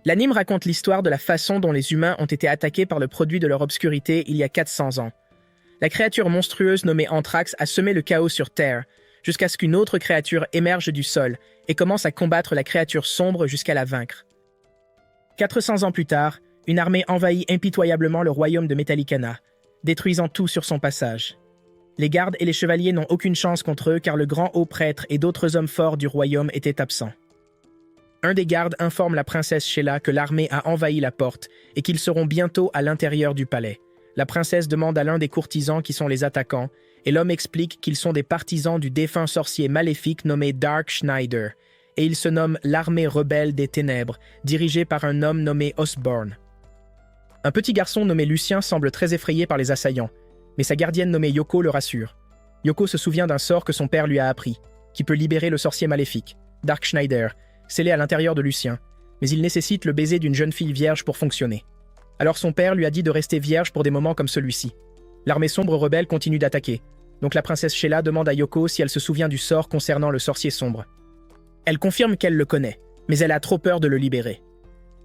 L'anime raconte l'histoire de la façon dont les humains ont été attaqués par le produit de leur obscurité il y a 400 ans. La créature monstrueuse nommée Anthrax a semé le chaos sur Terre, jusqu'à ce qu'une autre créature émerge du sol et commence à combattre la créature sombre jusqu'à la vaincre. 400 ans plus tard, une armée envahit impitoyablement le royaume de Metallicana, détruisant tout sur son passage. Les gardes et les chevaliers n'ont aucune chance contre eux car le grand haut prêtre et d'autres hommes forts du royaume étaient absents. Un des gardes informe la princesse Sheila que l'armée a envahi la porte et qu'ils seront bientôt à l'intérieur du palais. La princesse demande à l'un des courtisans qui sont les attaquants, et l'homme explique qu'ils sont des partisans du défunt sorcier maléfique nommé Dark Schneider, et ils se nomment l'armée rebelle des ténèbres, dirigée par un homme nommé Osborne. Un petit garçon nommé Lucien semble très effrayé par les assaillants, mais sa gardienne nommée Yoko le rassure. Yoko se souvient d'un sort que son père lui a appris, qui peut libérer le sorcier maléfique, Dark Schneider, scellé à l'intérieur de Lucien, mais il nécessite le baiser d'une jeune fille vierge pour fonctionner. Alors son père lui a dit de rester vierge pour des moments comme celui-ci. L'armée sombre rebelle continue d'attaquer, donc la princesse Sheila demande à Yoko si elle se souvient du sort concernant le sorcier sombre. Elle confirme qu'elle le connaît, mais elle a trop peur de le libérer.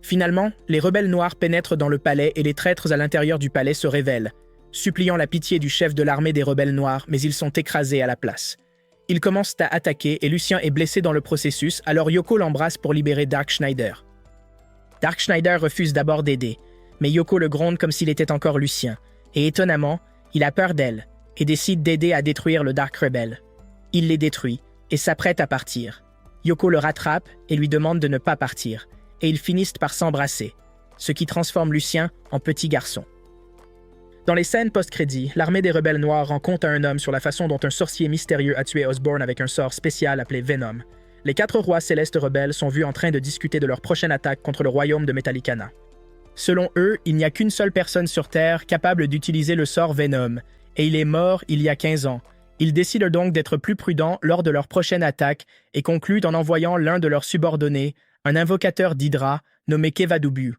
Finalement, les rebelles noirs pénètrent dans le palais et les traîtres à l'intérieur du palais se révèlent, suppliant la pitié du chef de l'armée des rebelles noirs, mais ils sont écrasés à la place. Ils commencent à attaquer et Lucien est blessé dans le processus, alors Yoko l'embrasse pour libérer Dark Schneider. Dark Schneider refuse d'abord d'aider, mais Yoko le gronde comme s'il était encore Lucien, et étonnamment, il a peur d'elle et décide d'aider à détruire le Dark Rebel. Il les détruit et s'apprête à partir. Yoko le rattrape et lui demande de ne pas partir, et ils finissent par s'embrasser, ce qui transforme Lucien en petit garçon. Dans les scènes post-crédits, l'armée des rebelles noirs rend compte à un homme sur la façon dont un sorcier mystérieux a tué Osborne avec un sort spécial appelé Venom. Les 4 rois célestes rebelles sont vus en train de discuter de leur prochaine attaque contre le royaume de Metallicana. Selon eux, il n'y a qu'une seule personne sur Terre capable d'utiliser le sort Venom, et il est mort il y a 15 ans. Ils décident donc d'être plus prudents lors de leur prochaine attaque et concluent en envoyant l'un de leurs subordonnés, un invocateur d'Hydra nommé Kevadubu.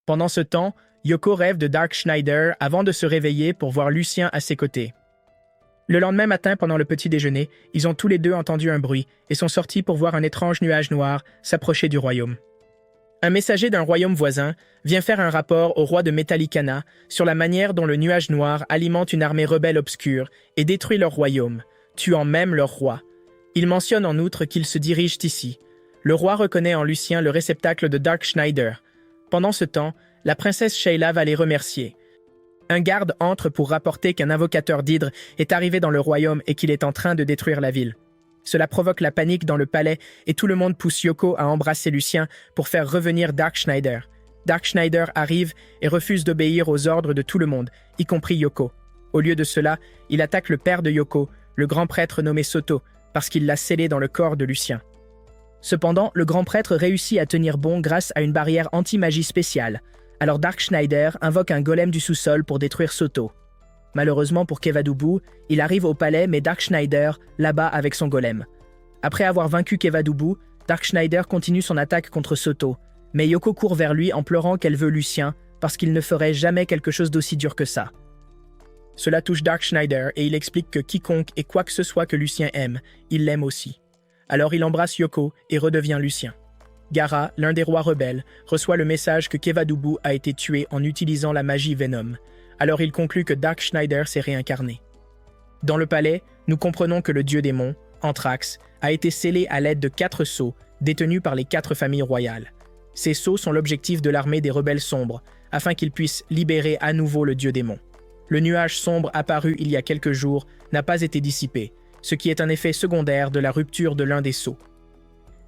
Pendant ce temps, Yoko rêve de Dark Schneider avant de se réveiller pour voir Lucien à ses côtés. Le lendemain matin, pendant le petit déjeuner, ils ont tous les deux entendu un bruit et sont sortis pour voir un étrange nuage noir s'approcher du royaume. Un messager d'un royaume voisin vient faire un rapport au roi de Metallicana sur la manière dont le nuage noir alimente une armée rebelle obscure et détruit leur royaume, tuant même leur roi. Il mentionne en outre qu'ils se dirigent ici. Le roi reconnaît en Lucien le réceptacle de Dark Schneider. Pendant ce temps, la princesse Sheila va les remercier. Un garde entre pour rapporter qu'un invocateur d'Hydre est arrivé dans le royaume et qu'il est en train de détruire la ville. Cela provoque la panique dans le palais et tout le monde pousse Yoko à embrasser Lucien pour faire revenir Dark Schneider. Dark Schneider arrive et refuse d'obéir aux ordres de tout le monde, y compris Yoko. Au lieu de cela, il attaque le père de Yoko, le grand prêtre nommé Soto, parce qu'il l'a scellé dans le corps de Lucien. Cependant, le grand prêtre réussit à tenir bon grâce à une barrière anti-magie spéciale. Alors Dark Schneider invoque un golem du sous-sol pour détruire Soto. Malheureusement pour Kevadubu, il arrive au palais mais Dark Schneider l'abat avec son golem. Après avoir vaincu Kevadubu, Dark Schneider continue son attaque contre Soto, mais Yoko court vers lui en pleurant qu'elle veut Lucien parce qu'il ne ferait jamais quelque chose d'aussi dur que ça. Cela touche Dark Schneider et il explique que quiconque et quoi que ce soit que Lucien aime, il l'aime aussi. Alors il embrasse Yoko et redevient Lucien. Gaara, l'un des rois rebelles, reçoit le message que Kevadubu a été tué en utilisant la magie Venom. Alors il conclut que Dark Schneider s'est réincarné. Dans le palais, nous comprenons que le dieu démon, Anthrax, a été scellé à l'aide de 4 sceaux, détenus par les 4 familles royales. Ces sceaux sont l'objectif de l'armée des rebelles sombres, afin qu'ils puissent libérer à nouveau le dieu démon. Le nuage sombre apparu il y a quelques jours n'a pas été dissipé, ce qui est un effet secondaire de la rupture de l'un des sceaux.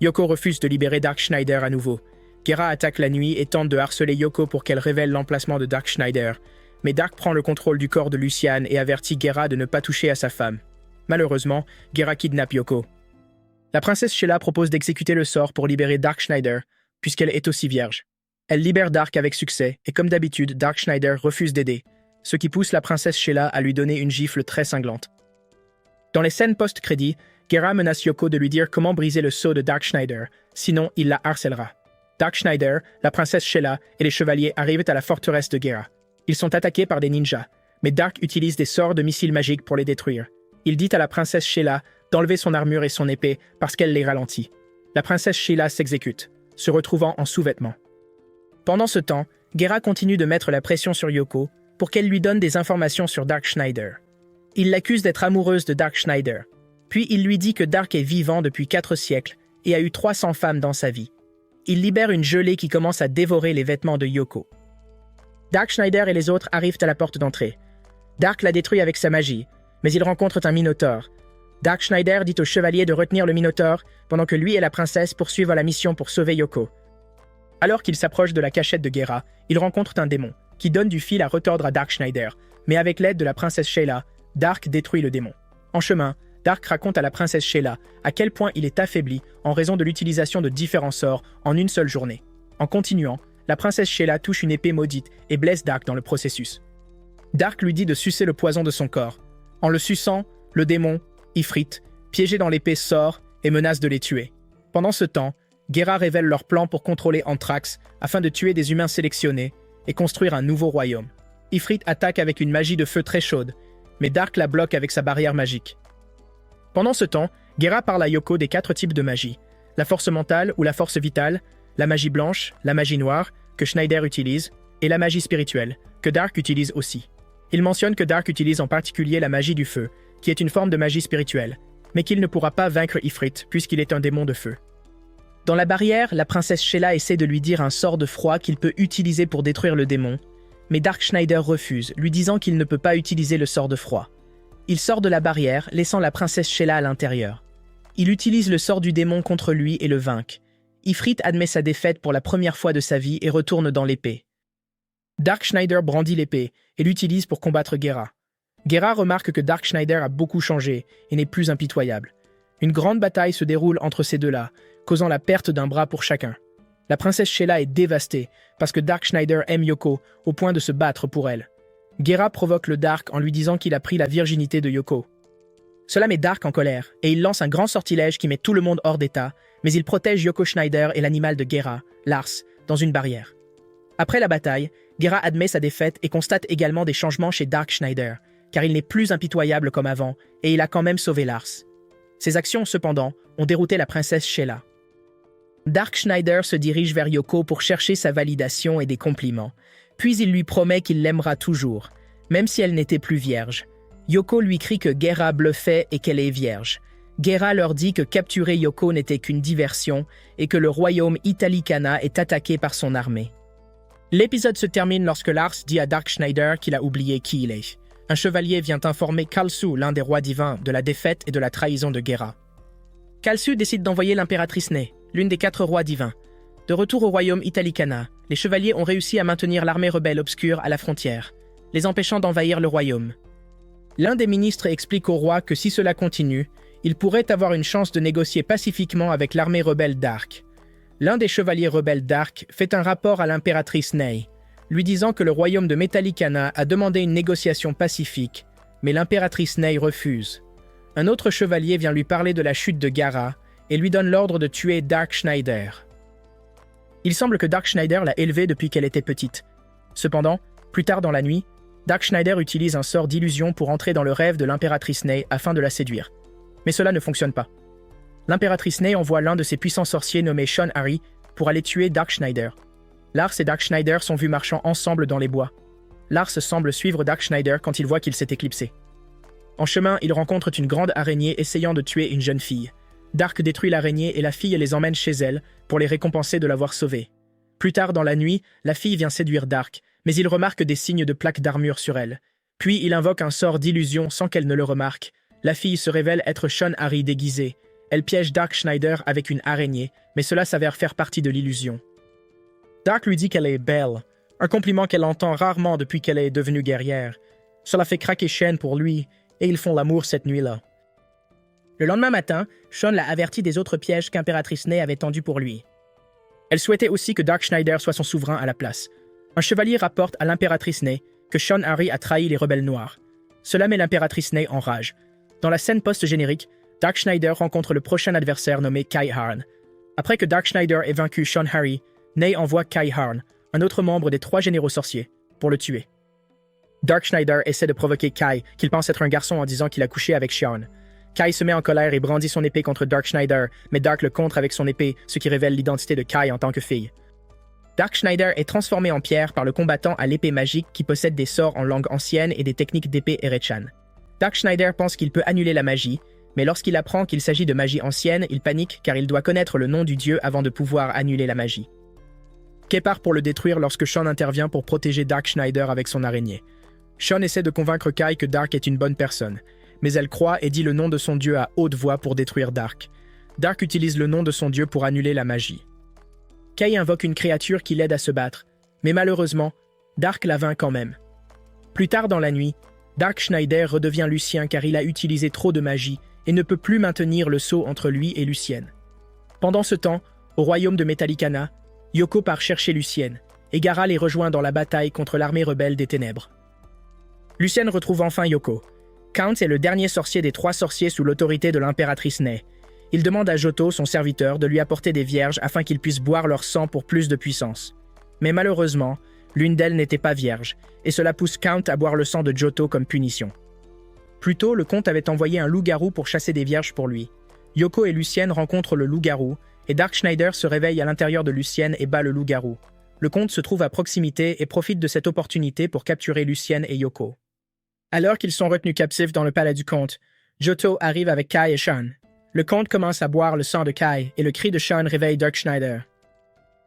Yoko refuse de libérer Dark Schneider à nouveau. Gaara attaque la nuit et tente de harceler Yoko pour qu'elle révèle l'emplacement de Dark Schneider, mais Dark prend le contrôle du corps de Lucian et avertit Gaara de ne pas toucher à sa femme. Malheureusement, Gaara kidnappe Yoko. La princesse Sheila propose d'exécuter le sort pour libérer Dark Schneider, puisqu'elle est aussi vierge. Elle libère Dark avec succès, et comme d'habitude, Dark Schneider refuse d'aider, ce qui pousse la princesse Sheila à lui donner une gifle très cinglante. Dans les scènes post-crédits, Gaara menace Yoko de lui dire comment briser le sceau de Dark Schneider, sinon il la harcèlera. Dark Schneider, la princesse Sheila et les chevaliers arrivent à la forteresse de Gaara. Ils sont attaqués par des ninjas, mais Dark utilise des sorts de missiles magiques pour les détruire. Il dit à la princesse Sheila d'enlever son armure et son épée parce qu'elle les ralentit. La princesse Sheila s'exécute, se retrouvant en sous-vêtements. Pendant ce temps, Gera continue de mettre la pression sur Yoko pour qu'elle lui donne des informations sur Dark Schneider. Il l'accuse d'être amoureuse de Dark Schneider. Puis il lui dit que Dark est vivant depuis 4 siècles et a eu 300 femmes dans sa vie. Il libère une gelée qui commence à dévorer les vêtements de Yoko. Dark Schneider et les autres arrivent à la porte d'entrée. Dark la détruit avec sa magie, mais ils rencontrent un minotaure. Dark Schneider dit au chevalier de retenir le minotaure pendant que lui et la princesse poursuivent la mission pour sauver Yoko. Alors qu'ils s'approchent de la cachette de Gera, ils rencontrent un démon qui donne du fil à retordre à Dark Schneider, mais avec l'aide de la princesse Sheila, Dark détruit le démon. En chemin, Dark raconte à la princesse Sheila à quel point il est affaibli en raison de l'utilisation de différents sorts en une seule journée. En continuant, la princesse Sheila touche une épée maudite et blesse Dark dans le processus. Dark lui dit de sucer le poison de son corps. En le suçant, le démon, Ifrit, piégé dans l'épée, sort et menace de les tuer. Pendant ce temps, Gera révèle leur plan pour contrôler Anthrax afin de tuer des humains sélectionnés et construire un nouveau royaume. Ifrit attaque avec une magie de feu très chaude, mais Dark la bloque avec sa barrière magique. Pendant ce temps, Gera parle à Yoko des 4 types de magie. La force mentale ou la force vitale, la magie blanche, la magie noire, que Schneider utilise, et la magie spirituelle, que Dark utilise aussi. Il mentionne que Dark utilise en particulier la magie du feu, qui est une forme de magie spirituelle, mais qu'il ne pourra pas vaincre Ifrit puisqu'il est un démon de feu. Dans la barrière, la princesse Sheila essaie de lui dire un sort de froid qu'il peut utiliser pour détruire le démon, mais Dark Schneider refuse, lui disant qu'il ne peut pas utiliser le sort de froid. Il sort de la barrière, laissant la princesse Sheila à l'intérieur. Il utilise le sort du démon contre lui et le vainc. Ifrit admet sa défaite pour la première fois de sa vie et retourne dans l'épée. Dark Schneider brandit l'épée et l'utilise pour combattre Gera. Gera remarque que Dark Schneider a beaucoup changé et n'est plus impitoyable. Une grande bataille se déroule entre ces deux-là, causant la perte d'un bras pour chacun. La princesse Sheila est dévastée parce que Dark Schneider aime Yoko au point de se battre pour elle. Gera provoque le Dark en lui disant qu'il a pris la virginité de Yoko. Cela met Dark en colère et il lance un grand sortilège qui met tout le monde hors d'état, mais il protège Yoko Schneider et l'animal de Gera, Lars, dans une barrière. Après la bataille, Gera admet sa défaite et constate également des changements chez Dark Schneider, car il n'est plus impitoyable comme avant et il a quand même sauvé Lars. Ses actions, cependant, ont dérouté la princesse Sheila. Dark Schneider se dirige vers Yoko pour chercher sa validation et des compliments, puis il lui promet qu'il l'aimera toujours, même si elle n'était plus vierge. Yoko lui crie que Gera bluffait et qu'elle est vierge. Gera leur dit que capturer Yoko n'était qu'une diversion et que le royaume Italicana est attaqué par son armée. L'épisode se termine lorsque Lars dit à Dark Schneider qu'il a oublié qui il est. Un chevalier vient informer Kalsu, l'un des rois divins, de la défaite et de la trahison de Gera. Kalsu décide d'envoyer l'impératrice Ney, l'une des 4 rois divins. De retour au royaume Italicana, les chevaliers ont réussi à maintenir l'armée rebelle obscure à la frontière, les empêchant d'envahir le royaume. L'un des ministres explique au roi que si cela continue, il pourrait avoir une chance de négocier pacifiquement avec l'armée rebelle Dark. L'un des chevaliers rebelles Dark fait un rapport à l'impératrice Ney, lui disant que le royaume de Metallicana a demandé une négociation pacifique, mais l'impératrice Ney refuse. Un autre chevalier vient lui parler de la chute de Gera et lui donne l'ordre de tuer Dark Schneider. Il semble que Dark Schneider l'a élevée depuis qu'elle était petite. Cependant, plus tard dans la nuit, Dark Schneider utilise un sort d'illusion pour entrer dans le rêve de l'impératrice Ney afin de la séduire. Mais cela ne fonctionne pas. L'impératrice Ney envoie l'un de ses puissants sorciers nommé Sean Harry pour aller tuer Dark Schneider. Lars et Dark Schneider sont vus marchant ensemble dans les bois. Lars semble suivre Dark Schneider quand il voit qu'il s'est éclipsé. En chemin, ils rencontrent une grande araignée essayant de tuer une jeune fille. Dark détruit l'araignée et la fille les emmène chez elle pour les récompenser de l'avoir sauvée. Plus tard dans la nuit, la fille vient séduire Dark, mais il remarque des signes de plaques d'armure sur elle. Puis il invoque un sort d'illusion sans qu'elle ne le remarque. La fille se révèle être Sean Harry déguisé. Elle piège Dark Schneider avec une araignée, mais cela s'avère faire partie de l'illusion. Dark lui dit qu'elle est belle, un compliment qu'elle entend rarement depuis qu'elle est devenue guerrière. Cela fait craquer Sean pour lui, et ils font l'amour cette nuit-là. Le lendemain matin, Sean l'a averti des autres pièges qu'impératrice Ney avait tendus pour lui. Elle souhaitait aussi que Dark Schneider soit son souverain à la place. Un chevalier rapporte à l'impératrice Ney que Sean Harry a trahi les rebelles noirs. Cela met l'impératrice Ney en rage. Dans la scène post-générique, Dark Schneider rencontre le prochain adversaire nommé Kai Harn. Après que Dark Schneider ait vaincu Sean Harry, Ney envoie Kai Harn, un autre membre des 3 généraux sorciers, pour le tuer. Dark Schneider essaie de provoquer Kai, qu'il pense être un garçon en disant qu'il a couché avec Sean. Kai se met en colère et brandit son épée contre Dark Schneider, mais Dark le contre avec son épée, ce qui révèle l'identité de Kai en tant que fille. Dark Schneider est transformé en pierre par le combattant à l'épée magique qui possède des sorts en langue ancienne et des techniques d'épée Erechan. Dark Schneider pense qu'il peut annuler la magie, mais lorsqu'il apprend qu'il s'agit de magie ancienne, il panique car il doit connaître le nom du dieu avant de pouvoir annuler la magie. Kay part pour le détruire lorsque Sean intervient pour protéger Dark Schneider avec son araignée. Sean essaie de convaincre Kai que Dark est une bonne personne, mais elle croit et dit le nom de son dieu à haute voix pour détruire Dark. Dark utilise le nom de son dieu pour annuler la magie. Kay invoque une créature qui l'aide à se battre, mais malheureusement, Dark la vainc quand même. Plus tard dans la nuit, Dark Schneider redevient Lucien car il a utilisé trop de magie et ne peut plus maintenir le sceau entre lui et Lucienne. Pendant ce temps, au royaume de Metallicana, Yoko part chercher Lucienne, et Gaara les rejoint dans la bataille contre l'armée rebelle des ténèbres. Lucienne retrouve enfin Yoko. Count est le dernier sorcier des 3 sorciers sous l'autorité de l'impératrice Nei. Il demande à Johto, son serviteur, de lui apporter des vierges afin qu'il puisse boire leur sang pour plus de puissance. Mais malheureusement, l'une d'elles n'était pas vierge, et cela pousse Count à boire le sang de Johto comme punition. Plus tôt, le comte avait envoyé un loup-garou pour chasser des vierges pour lui. Yoko et Lucienne rencontrent le loup-garou, et Dark Schneider se réveille à l'intérieur de Lucienne et bat le loup-garou. Le comte se trouve à proximité et profite de cette opportunité pour capturer Lucienne et Yoko. Alors qu'ils sont retenus captifs dans le palais du comte, Johto arrive avec Kai et Sean. Le comte commence à boire le sang de Kai et le cri de Sean réveille Dark Schneider.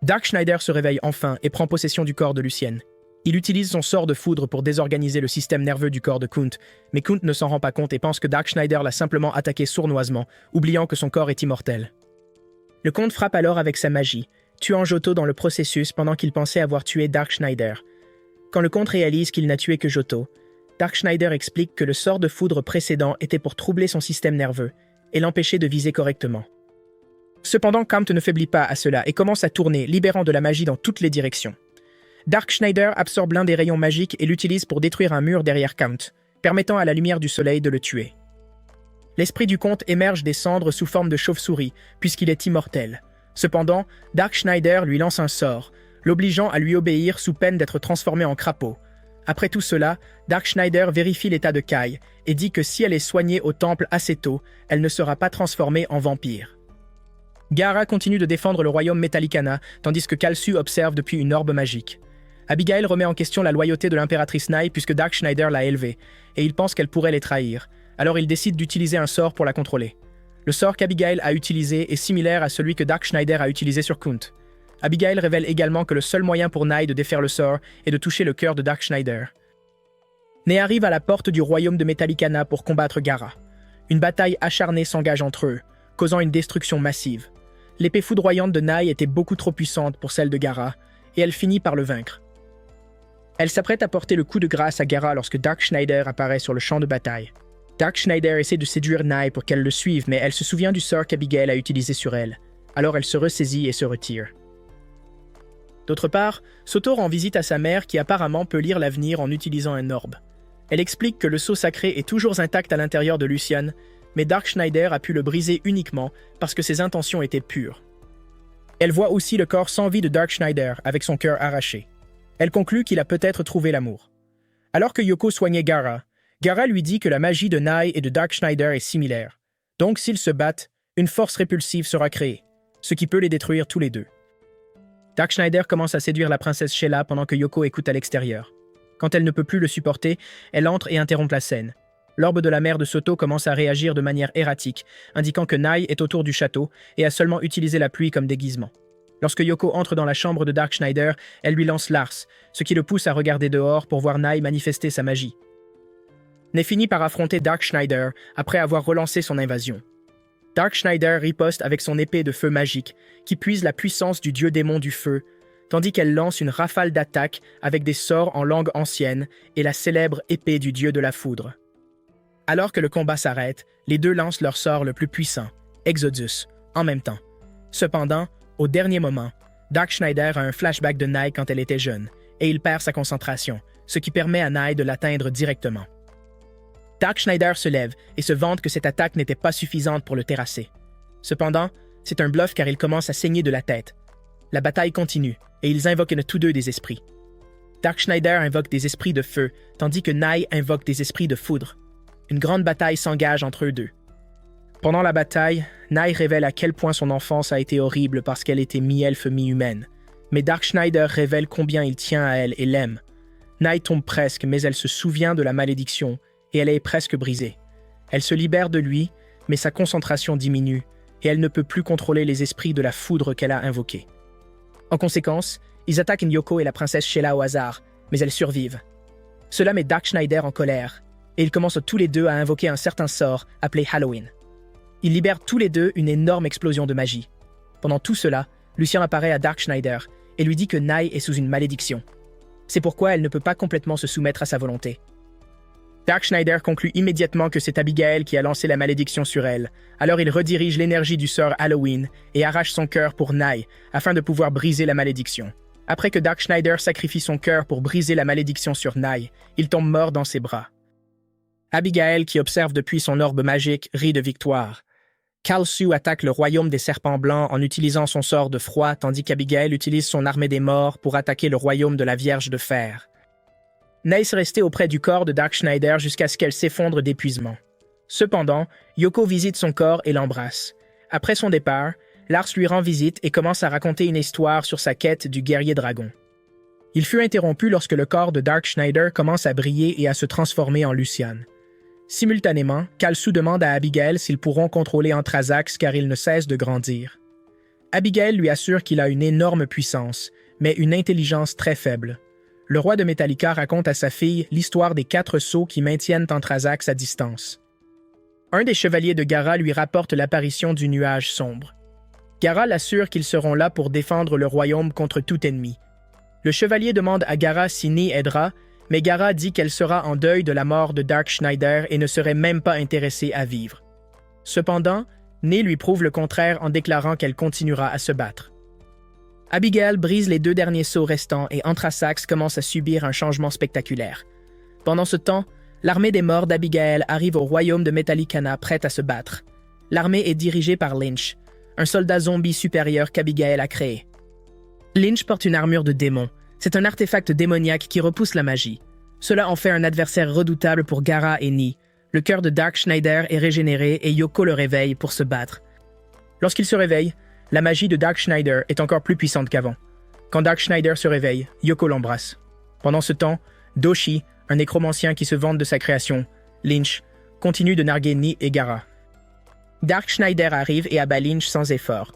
Dark Schneider se réveille enfin et prend possession du corps de Lucienne. Il utilise son sort de foudre pour désorganiser le système nerveux du corps de Kunt, mais Kunt ne s'en rend pas compte et pense que Dark Schneider l'a simplement attaqué sournoisement, oubliant que son corps est immortel. Le comte frappe alors avec sa magie, tuant Johto dans le processus pendant qu'il pensait avoir tué Dark Schneider. Quand le comte réalise qu'il n'a tué que Johto, Dark Schneider explique que le sort de foudre précédent était pour troubler son système nerveux et l'empêcher de viser correctement. Cependant, Count ne faiblit pas à cela et commence à tourner, libérant de la magie dans toutes les directions. Dark Schneider absorbe l'un des rayons magiques et l'utilise pour détruire un mur derrière Count, permettant à la lumière du soleil de le tuer. L'esprit du comte émerge des cendres sous forme de chauve-souris, puisqu'il est immortel. Cependant, Dark Schneider lui lance un sort, l'obligeant à lui obéir sous peine d'être transformé en crapaud. Après tout cela, Dark Schneider vérifie l'état de Kai et dit que si elle est soignée au temple assez tôt, elle ne sera pas transformée en vampire. Gaara continue de défendre le royaume Metallicana, tandis que Kalsu observe depuis une orbe magique. Abigail remet en question la loyauté de l'impératrice Nei puisque Dark Schneider l'a élevée, et il pense qu'elle pourrait les trahir. Alors il décide d'utiliser un sort pour la contrôler. Le sort qu'Abigail a utilisé est similaire à celui que Dark Schneider a utilisé sur Kunt. Abigail révèle également que le seul moyen pour Nei de défaire le sort est de toucher le cœur de Dark Schneider. Nei arrive à la porte du royaume de Metallicana pour combattre Gaara. Une bataille acharnée s'engage entre eux, causant une destruction massive. L'épée foudroyante de Nei était beaucoup trop puissante pour celle de Gaara, et elle finit par le vaincre. Elle s'apprête à porter le coup de grâce à Gaara lorsque Dark Schneider apparaît sur le champ de bataille. Dark Schneider essaie de séduire Nei pour qu'elle le suive, mais elle se souvient du sort qu'Abigail a utilisé sur elle. Alors elle se ressaisit et se retire. D'autre part, Soto rend visite à sa mère qui apparemment peut lire l'avenir en utilisant un orbe. Elle explique que le sceau sacré est toujours intact à l'intérieur de Lucian, mais Dark Schneider a pu le briser uniquement parce que ses intentions étaient pures. Elle voit aussi le corps sans vie de Dark Schneider avec son cœur arraché. Elle conclut qu'il a peut-être trouvé l'amour. Alors que Yoko soignait Gaara, Gaara lui dit que la magie de Nei et de Dark Schneider est similaire. Donc s'ils se battent, une force répulsive sera créée, ce qui peut les détruire tous les deux. Dark Schneider commence à séduire la princesse Sheila pendant que Yoko écoute à l'extérieur. Quand elle ne peut plus le supporter, elle entre et interrompt la scène. L'orbe de la mère de Soto commence à réagir de manière erratique, indiquant que Nei est autour du château et a seulement utilisé la pluie comme déguisement. Lorsque Yoko entre dans la chambre de Dark Schneider, elle lui lance Lars, ce qui le pousse à regarder dehors pour voir Nei manifester sa magie. Nei finit par affronter Dark Schneider après avoir relancé son invasion. Dark Schneider riposte avec son épée de feu magique, qui puise la puissance du dieu démon du feu, tandis qu'elle lance une rafale d'attaques avec des sorts en langue ancienne et la célèbre épée du dieu de la foudre. Alors que le combat s'arrête, les deux lancent leur sort le plus puissant, Exodus, en même temps. Cependant, au dernier moment, Dark Schneider a un flashback de Nei quand elle était jeune, et il perd sa concentration, ce qui permet à Nei de l'atteindre directement. Dark Schneider se lève et se vante que cette attaque n'était pas suffisante pour le terrasser. Cependant, c'est un bluff car il commence à saigner de la tête. La bataille continue, et ils invoquent tous deux des esprits. Dark Schneider invoque des esprits de feu, tandis que Nei invoque des esprits de foudre. Une grande bataille s'engage entre eux deux. Pendant la bataille, Nei révèle à quel point son enfance a été horrible parce qu'elle était mi-elfe, mi-humaine. Mais Darkschneider révèle combien il tient à elle et l'aime. Nai tombe presque, mais elle se souvient de la malédiction et elle est presque brisée. Elle se libère de lui, mais sa concentration diminue et elle ne peut plus contrôler les esprits de la foudre qu'elle a invoqués. En conséquence, ils attaquent Yoko et la princesse Sheila au hasard, mais elles survivent. Cela met Darkschneider en colère, et ils commencent tous les deux à invoquer un certain sort appelé Halloween. Ils libèrent tous les deux une énorme explosion de magie. Pendant tout cela, Lucien apparaît à Darkschneider et lui dit que Nai est sous une malédiction. C'est pourquoi elle ne peut pas complètement se soumettre à sa volonté. Darkschneider conclut immédiatement que c'est Abigail qui a lancé la malédiction sur elle, alors il redirige l'énergie du sort Halloween et arrache son cœur pour Nai afin de pouvoir briser la malédiction. Après que Darkschneider sacrifie son cœur pour briser la malédiction sur Nai, il tombe mort dans ses bras. Abigail, qui observe depuis son orbe magique, rit de victoire. Kalsu attaque le royaume des serpents blancs en utilisant son sort de froid, tandis qu'Abigail utilise son armée des morts pour attaquer le royaume de la Vierge de fer. Nai est restée auprès du corps de Darkschneider jusqu'à ce qu'elle s'effondre d'épuisement. Cependant, Yoko visite son corps et l'embrasse. Après son départ, Lars lui rend visite et commence à raconter une histoire sur sa quête du guerrier dragon. Il fut interrompu lorsque le corps de Darkschneider commence à briller et à se transformer en Lucian. Simultanément, Kalsu demande à Abigail s'ils pourront contrôler Anthrasax car il ne cesse de grandir. Abigail lui assure qu'il a une énorme puissance, mais une intelligence très faible. Le roi de Metallica raconte à sa fille l'histoire des 4 sceaux qui maintiennent Anthrasax à distance. Un des chevaliers de Gara lui rapporte l'apparition du nuage sombre. Gara l'assure qu'ils seront là pour défendre le royaume contre tout ennemi. Le chevalier demande à Gara si Ni aidera, mais Gara dit qu'elle sera en deuil de la mort de Darkschneider et ne serait même pas intéressée à vivre. Cependant, Ni lui prouve le contraire en déclarant qu'elle continuera à se battre. Abigail brise les 2 derniers sceaux restants et Anthrasax commence à subir un changement spectaculaire. Pendant ce temps, l'armée des morts d'Abigail arrive au royaume de Metallicana prête à se battre. L'armée est dirigée par Lynch, un soldat zombie supérieur qu'Abigail a créé. Lynch porte une armure de démon. C'est un artefact démoniaque qui repousse la magie. Cela en fait un adversaire redoutable pour Gara et Ni. Le cœur de Darkschneider est régénéré et Yoko le réveille pour se battre. Lorsqu'il se réveille, la magie de Darkschneider est encore plus puissante qu'avant. Quand Darkschneider se réveille, Yoko l'embrasse. Pendant ce temps, Doshi, un nécromancien qui se vante de sa création, Lynch, continue de narguer Ni et Gara. Darkschneider arrive et abat Lynch sans effort.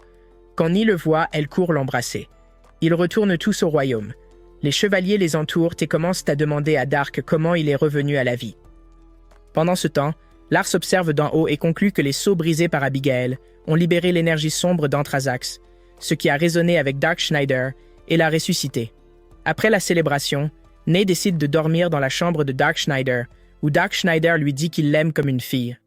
Quand Ni le voit, elle court l'embrasser. Ils retournent tous au royaume. Les chevaliers les entourent et commencent à demander à Dark comment il est revenu à la vie. Pendant ce temps, Lars observe d'en haut et conclut que les sceaux brisés par Abigail ont libéré l'énergie sombre d'Anthrasax, ce qui a résonné avec Darkschneider et l'a ressuscité. Après la célébration, Ney décide de dormir dans la chambre de Darkschneider, où Darkschneider lui dit qu'il l'aime comme une fille.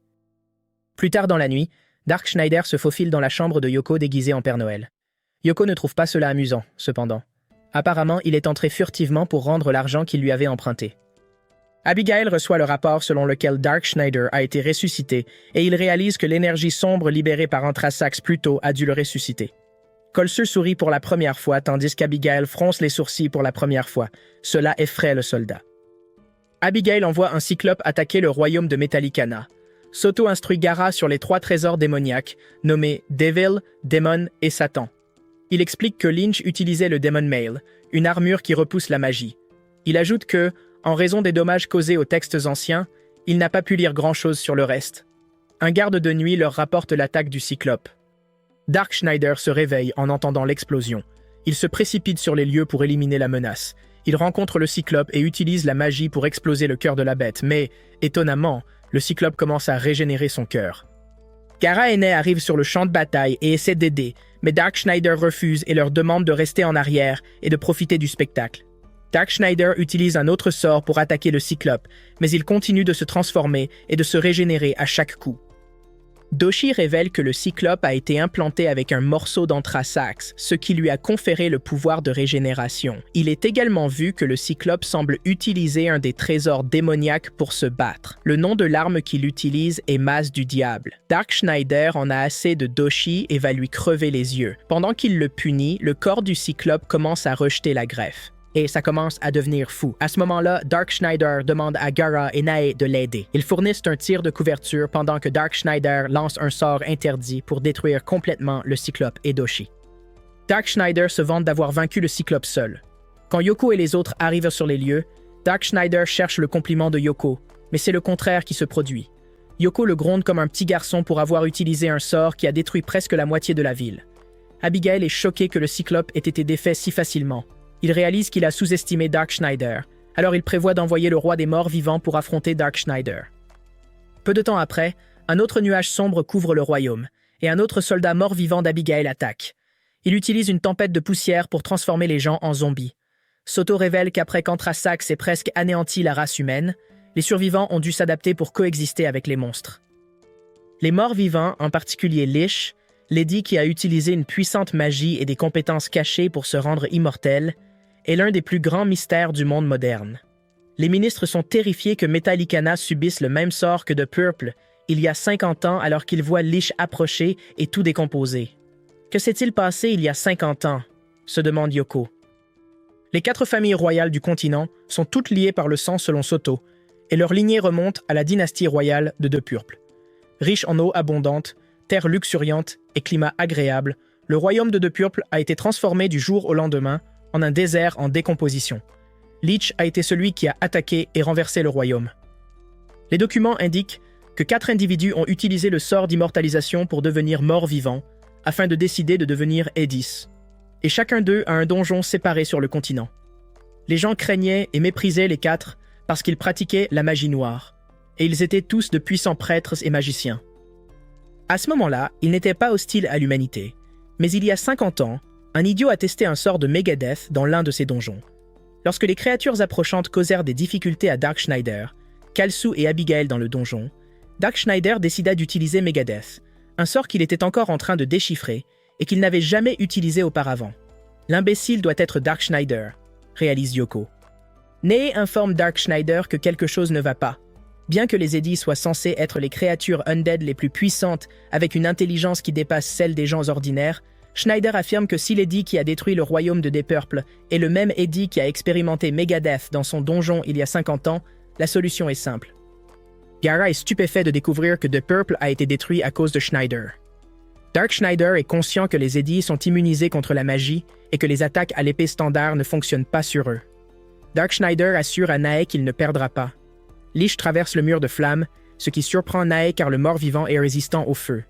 Plus tard dans la nuit, Darkschneider se faufile dans la chambre de Yoko déguisée en Père Noël. Yoko ne trouve pas cela amusant, cependant. Apparemment, il est entré furtivement pour rendre l'argent qu'il lui avait emprunté. Abigail reçoit le rapport selon lequel Darkschneider a été ressuscité et il réalise que l'énergie sombre libérée par Anthrasax plus tôt a dû le ressusciter. Kolsu sourit pour la première fois tandis qu'Abigail fronce les sourcils pour la première fois. Cela effraie le soldat. Abigail envoie un cyclope attaquer le royaume de Metallicana. Soto instruit Gara sur les 3 trésors démoniaques, nommés Devil, Demon et Satan. Il explique que Lynch utilisait le Demon Mail, une armure qui repousse la magie. Il ajoute que, en raison des dommages causés aux textes anciens, il n'a pas pu lire grand-chose sur le reste. Un garde de nuit leur rapporte l'attaque du cyclope. Darkschneider se réveille en entendant l'explosion. Il se précipite sur les lieux pour éliminer la menace. Il rencontre le cyclope et utilise la magie pour exploser le cœur de la bête, mais, étonnamment, le cyclope commence à régénérer son cœur. Gara et Ney arrivent sur le champ de bataille et essaient d'aider, mais Darkschneider refuse et leur demande de rester en arrière et de profiter du spectacle. Darkschneider utilise un autre sort pour attaquer le cyclope, mais il continue de se transformer et de se régénérer à chaque coup. Doshi révèle que le cyclope a été implanté avec un morceau d'Anthrasax, ce qui lui a conféré le pouvoir de régénération. Il est également vu que le cyclope semble utiliser un des trésors démoniaques pour se battre. Le nom de l'arme qu'il utilise est Masse du Diable. Darkschneider en a assez de Doshi et va lui crever les yeux. Pendant qu'il le punit, le corps du cyclope commence à rejeter la greffe. Et ça commence à devenir fou. À ce moment-là, Darkschneider demande à Gara et Nae de l'aider. Ils fournissent un tir de couverture pendant que Darkschneider lance un sort interdit pour détruire complètement le cyclope et Doshi. Dark Schneider se vante d'avoir vaincu le Cyclope seul. Quand Yoko et les autres arrivent sur les lieux, Dark Schneider cherche le compliment de Yoko, mais c'est le contraire qui se produit. Yoko le gronde comme un petit garçon pour avoir utilisé un sort qui a détruit presque la moitié de la ville. Abigail est choquée que le Cyclope ait été défait si facilement. Il réalise qu'il a sous-estimé Dark Schneider, alors il prévoit d'envoyer le roi des morts vivants pour affronter Dark Schneider. Peu de temps après, un autre nuage sombre couvre le royaume, et un autre soldat mort-vivant d'Abigail attaque. Il utilise une tempête de poussière pour transformer les gens en zombies. Soto révèle qu'après qu'Anthrasax ait presque anéanti la race humaine, les survivants ont dû s'adapter pour coexister avec les monstres. Les morts-vivants, en particulier Lich, Lady qui a utilisé une puissante magie et des compétences cachées pour se rendre immortel, est l'un des plus grands mystères du monde moderne. Les ministres sont terrifiés que Metallicana subisse le même sort que The Purple il y a 50 ans alors qu'ils voient Lich approcher et tout décomposer. Que s'est-il passé il y a 50 ans? Se demande Yoko. Les 4 familles royales du continent sont toutes liées par le sang selon Soto, et leur lignée remonte à la dynastie royale de The Purple. Riche en eau abondante, terre luxuriante et climat agréable, le royaume de The Purple a été transformé du jour au lendemain en un désert en décomposition. Lich a été celui qui a attaqué et renversé le royaume. Les documents indiquent que 4 individus ont utilisé le sort d'immortalisation pour devenir morts-vivants, afin de décider de devenir Aedis. Et chacun d'eux a un donjon séparé sur le continent. Les gens craignaient et méprisaient les 4 parce qu'ils pratiquaient la magie noire, et ils étaient tous de puissants prêtres et magiciens. À ce moment-là, ils n'étaient pas hostiles à l'humanité, mais il y a 50 ans, un idiot a testé un sort de Megadeth dans l'un de ses donjons. Lorsque les créatures approchantes causèrent des difficultés à Dark Schneider, Kalsu et Abigail dans le donjon, Dark Schneider décida d'utiliser Megadeth, un sort qu'il était encore en train de déchiffrer et qu'il n'avait jamais utilisé auparavant. L'imbécile doit être Dark Schneider, réalise Yoko. Ney informe Dark Schneider que quelque chose ne va pas. Bien que les Aedis soient censés être les créatures undead les plus puissantes avec une intelligence qui dépasse celle des gens ordinaires, Schneider affirme que si l'Aedi qui a détruit le royaume de The Purple est le même Aedi qui a expérimenté Megadeth dans son donjon il y a 50 ans, la solution est simple. Gara est stupéfait de découvrir que The Purple a été détruit à cause de Schneider. Dark Schneider est conscient que les Aedis sont immunisés contre la magie et que les attaques à l'épée standard ne fonctionnent pas sur eux. Dark Schneider assure à Nae qu'il ne perdra pas. Lich traverse le mur de flammes, ce qui surprend Nae car le mort-vivant est résistant au feu.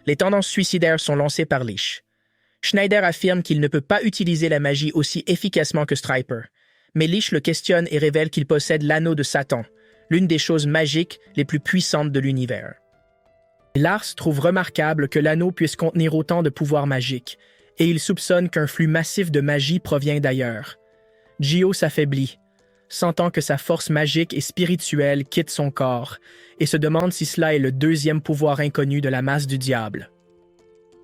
Les tendances suicidaires sont lancées par Lich. Schneider affirme qu'il ne peut pas utiliser la magie aussi efficacement que Striper, mais Lich le questionne et révèle qu'il possède l'anneau de Satan, l'une des choses magiques les plus puissantes de l'univers. Lars trouve remarquable que l'anneau puisse contenir autant de pouvoirs magiques, et il soupçonne qu'un flux massif de magie provient d'ailleurs. Gio s'affaiblit, sentant que sa force magique et spirituelle quitte son corps, et se demande si cela est le deuxième pouvoir inconnu de la masse du diable.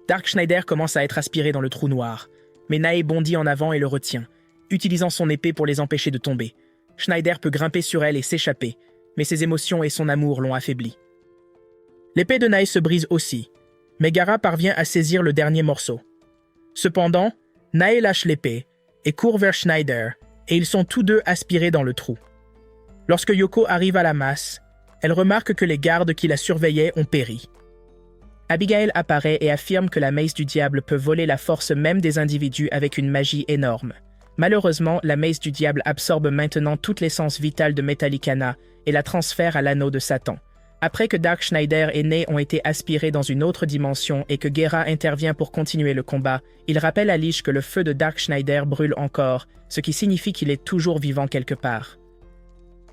Dark Schneider commence à être aspiré dans le trou noir, mais Nae bondit en avant et le retient, utilisant son épée pour les empêcher de tomber. Schneider peut grimper sur elle et s'échapper, mais ses émotions et son amour l'ont affaibli. L'épée de Nae se brise aussi, mais Gara parvient à saisir le dernier morceau. Cependant, Nae lâche l'épée et court vers Schneider, et ils sont tous deux aspirés dans le trou. Lorsque Yoko arrive à la masse, elle remarque que les gardes qui la surveillaient ont péri. Abigail apparaît et affirme que la mace du diable peut voler la force même des individus avec une magie énorme. Malheureusement, la mace du diable absorbe maintenant toute l'essence vitale de Metallicana et la transfère à l'anneau de Satan. Après que Dark Schneider et Ney ont été aspirés dans une autre dimension et que Gera intervient pour continuer le combat, il rappelle à Lich que le feu de Dark Schneider brûle encore, ce qui signifie qu'il est toujours vivant quelque part.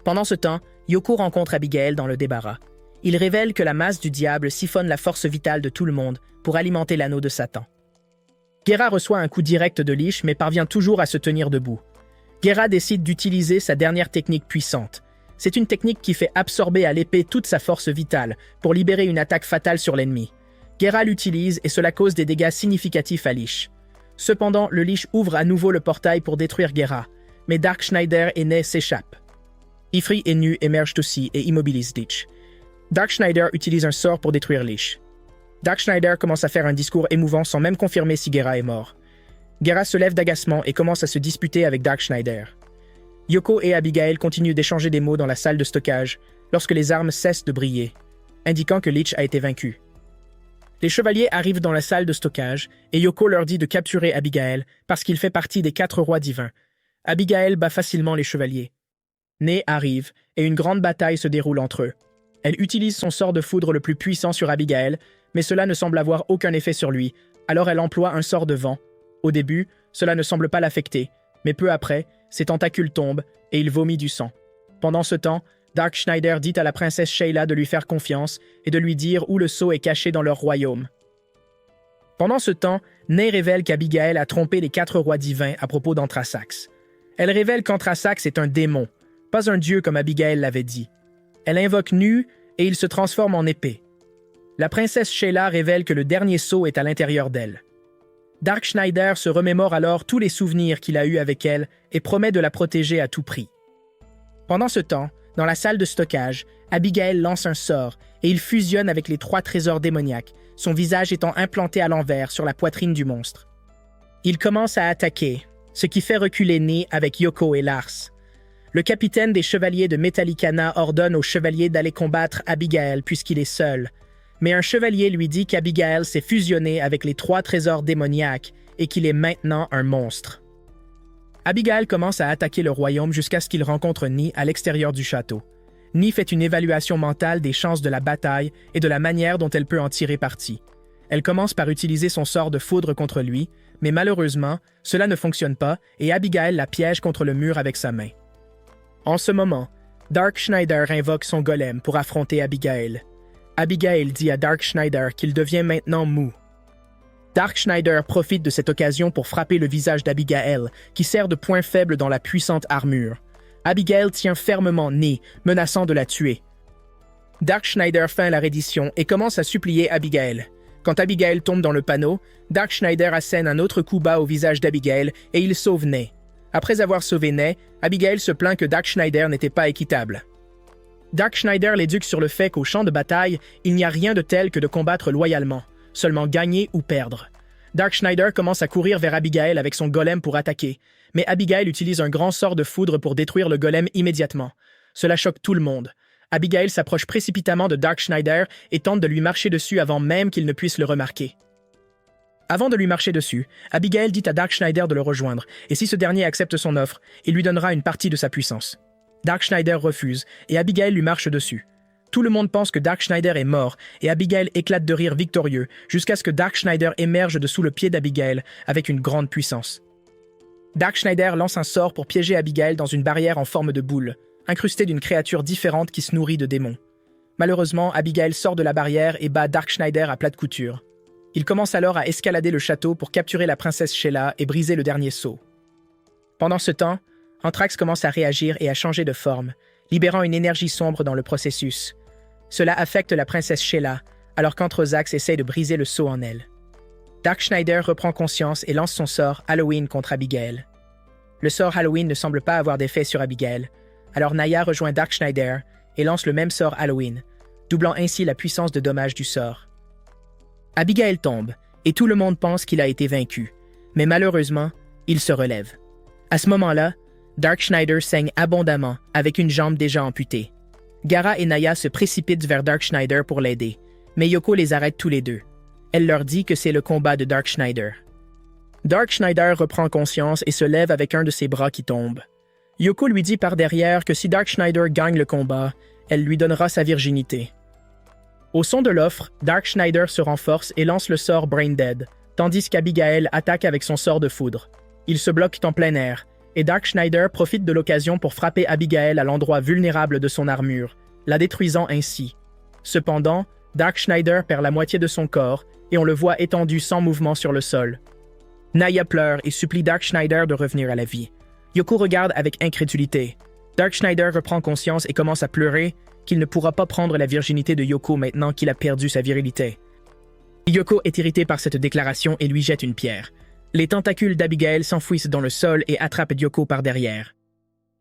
Pendant ce temps, Yoko rencontre Abigail dans le débarras. Il révèle que la masse du diable siphonne la force vitale de tout le monde pour alimenter l'anneau de Satan. Gera reçoit un coup direct de Lich mais parvient toujours à se tenir debout. Gera décide d'utiliser sa dernière technique puissante. C'est une technique qui fait absorber à l'épée toute sa force vitale pour libérer une attaque fatale sur l'ennemi. Gera l'utilise et cela cause des dégâts significatifs à Lich. Cependant, le Lich ouvre à nouveau le portail pour détruire Gera, mais Dark Schneider et Ney s'échappent. Ifrit et Nu émergent aussi et immobilisent Lich. Dark Schneider utilise un sort pour détruire Lich. Dark Schneider commence à faire un discours émouvant sans même confirmer si Gera est mort. Gera se lève d'agacement et commence à se disputer avec Dark Schneider. Yoko et Abigail continuent d'échanger des mots dans la salle de stockage lorsque les armes cessent de briller, indiquant que Lich a été vaincu. Les chevaliers arrivent dans la salle de stockage et Yoko leur dit de capturer Abigail parce qu'il fait partie des 4 rois divins. Abigail bat facilement les chevaliers. Ney arrive et une grande bataille se déroule entre eux. Elle utilise son sort de foudre le plus puissant sur Abigail, mais cela ne semble avoir aucun effet sur lui, alors elle emploie un sort de vent. Au début, cela ne semble pas l'affecter, mais peu après, ses tentacules tombent et il vomit du sang. Pendant ce temps, Dark Schneider dit à la princesse Sheila de lui faire confiance et de lui dire où le sceau est caché dans leur royaume. Pendant ce temps, Ney révèle qu'Abigail a trompé les 4 rois divins à propos d'Anthrasax. Elle révèle qu'Anthrasax est un démon, pas un dieu comme Abigail l'avait dit. Elle invoque Nu et il se transforme en épée. La princesse Sheila révèle que le dernier sceau est à l'intérieur d'elle. Dark Schneider se remémore alors tous les souvenirs qu'il a eus avec elle et promet de la protéger à tout prix. Pendant ce temps, dans la salle de stockage, Abigail lance un sort et il fusionne avec les 3 trésors démoniaques, son visage étant implanté à l'envers sur la poitrine du monstre. Il commence à attaquer, ce qui fait reculer Ney avec Yoko et Lars. Le capitaine des chevaliers de Metallicana ordonne aux chevaliers d'aller combattre Abigail puisqu'il est seul. Mais un chevalier lui dit qu'Abigail s'est fusionnée avec les 3 trésors démoniaques et qu'il est maintenant un monstre. Abigail commence à attaquer le royaume jusqu'à ce qu'il rencontre Ney à l'extérieur du château. Ney fait une évaluation mentale des chances de la bataille et de la manière dont elle peut en tirer parti. Elle commence par utiliser son sort de foudre contre lui, mais malheureusement, cela ne fonctionne pas et Abigail la piège contre le mur avec sa main. En ce moment, Dark Schneider invoque son golem pour affronter Abigail. Abigail dit à Dark Schneider qu'il devient maintenant mou. Dark Schneider profite de cette occasion pour frapper le visage d'Abigail, qui sert de point faible dans la puissante armure. Abigail tient fermement Ney, menaçant de la tuer. Dark Schneider feint la reddition et commence à supplier Abigail. Quand Abigail tombe dans le panneau, Dark Schneider assène un autre coup bas au visage d'Abigail et il sauve Ney. Après avoir sauvé Ney, Abigail se plaint que Dark Schneider n'était pas équitable. Dark Schneider l'éduque sur le fait qu'au champ de bataille, il n'y a rien de tel que de combattre loyalement, seulement gagner ou perdre. Dark Schneider commence à courir vers Abigail avec son golem pour attaquer, mais Abigail utilise un grand sort de foudre pour détruire le golem immédiatement. Cela choque tout le monde. Abigail s'approche précipitamment de Dark Schneider et tente de lui marcher dessus avant même qu'il ne puisse le remarquer. Avant de lui marcher dessus, Abigail dit à Dark Schneider de le rejoindre, et si ce dernier accepte son offre, il lui donnera une partie de sa puissance. Dark Schneider refuse, et Abigail lui marche dessus. Tout le monde pense que Dark Schneider est mort, et Abigail éclate de rire victorieux, jusqu'à ce que Dark Schneider émerge de sous le pied d'Abigail avec une grande puissance. Dark Schneider lance un sort pour piéger Abigail dans une barrière en forme de boule, incrustée d'une créature différente qui se nourrit de démons. Malheureusement, Abigail sort de la barrière et bat Dark Schneider à plate couture. Il commence alors à escalader le château pour capturer la princesse Sheila et briser le dernier sceau. Pendant ce temps, Anthrax commence à réagir et à changer de forme, libérant une énergie sombre dans le processus. Cela affecte la princesse Sheila, alors qu'Anthrax essaie de briser le sceau en elle. Dark Schneider reprend conscience et lance son sort Halloween contre Abigail. Le sort Halloween ne semble pas avoir d'effet sur Abigail, alors Naya rejoint Dark Schneider et lance le même sort Halloween, doublant ainsi la puissance de dommage du sort. Abigail tombe, et tout le monde pense qu'il a été vaincu, mais malheureusement, il se relève. À ce moment-là, Dark Schneider saigne abondamment, avec une jambe déjà amputée. Gara et Naya se précipitent vers Dark Schneider pour l'aider, mais Yoko les arrête tous les deux. Elle leur dit que c'est le combat de Dark Schneider. Dark Schneider reprend conscience et se lève avec un de ses bras qui tombe. Yoko lui dit par derrière que si Dark Schneider gagne le combat, elle lui donnera sa virginité. Au son de l'offre, Dark Schneider se renforce et lance le sort Brain Dead, tandis qu'Abigail attaque avec son sort de foudre. Ils se bloquent en plein air, et Dark Schneider profite de l'occasion pour frapper Abigail à l'endroit vulnérable de son armure, la détruisant ainsi. Cependant, Dark Schneider perd la moitié de son corps, et on le voit étendu sans mouvement sur le sol. Naya pleure et supplie Dark Schneider de revenir à la vie. Yoko regarde avec incrédulité. Dark Schneider reprend conscience et commence à pleurer qu'il ne pourra pas prendre la virginité de Yoko maintenant qu'il a perdu sa virilité. Yoko est irrité par cette déclaration et lui jette une pierre. Les tentacules d'Abigail s'enfouissent dans le sol et attrapent Yoko par derrière.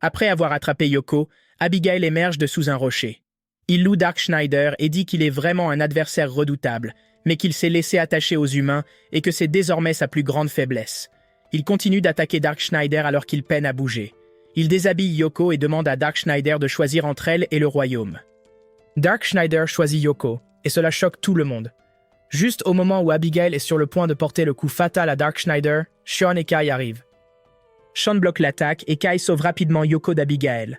Après avoir attrapé Yoko, Abigail émerge de sous un rocher. Il loue Dark Schneider et dit qu'il est vraiment un adversaire redoutable, mais qu'il s'est laissé attacher aux humains et que c'est désormais sa plus grande faiblesse. Il continue d'attaquer Dark Schneider alors qu'il peine à bouger. Il déshabille Yoko et demande à Dark Schneider de choisir entre elle et le royaume. Dark Schneider choisit Yoko, et cela choque tout le monde. Juste au moment où Abigail est sur le point de porter le coup fatal à Dark Schneider, Sean et Kai arrivent. Sean bloque l'attaque et Kai sauve rapidement Yoko d'Abigail.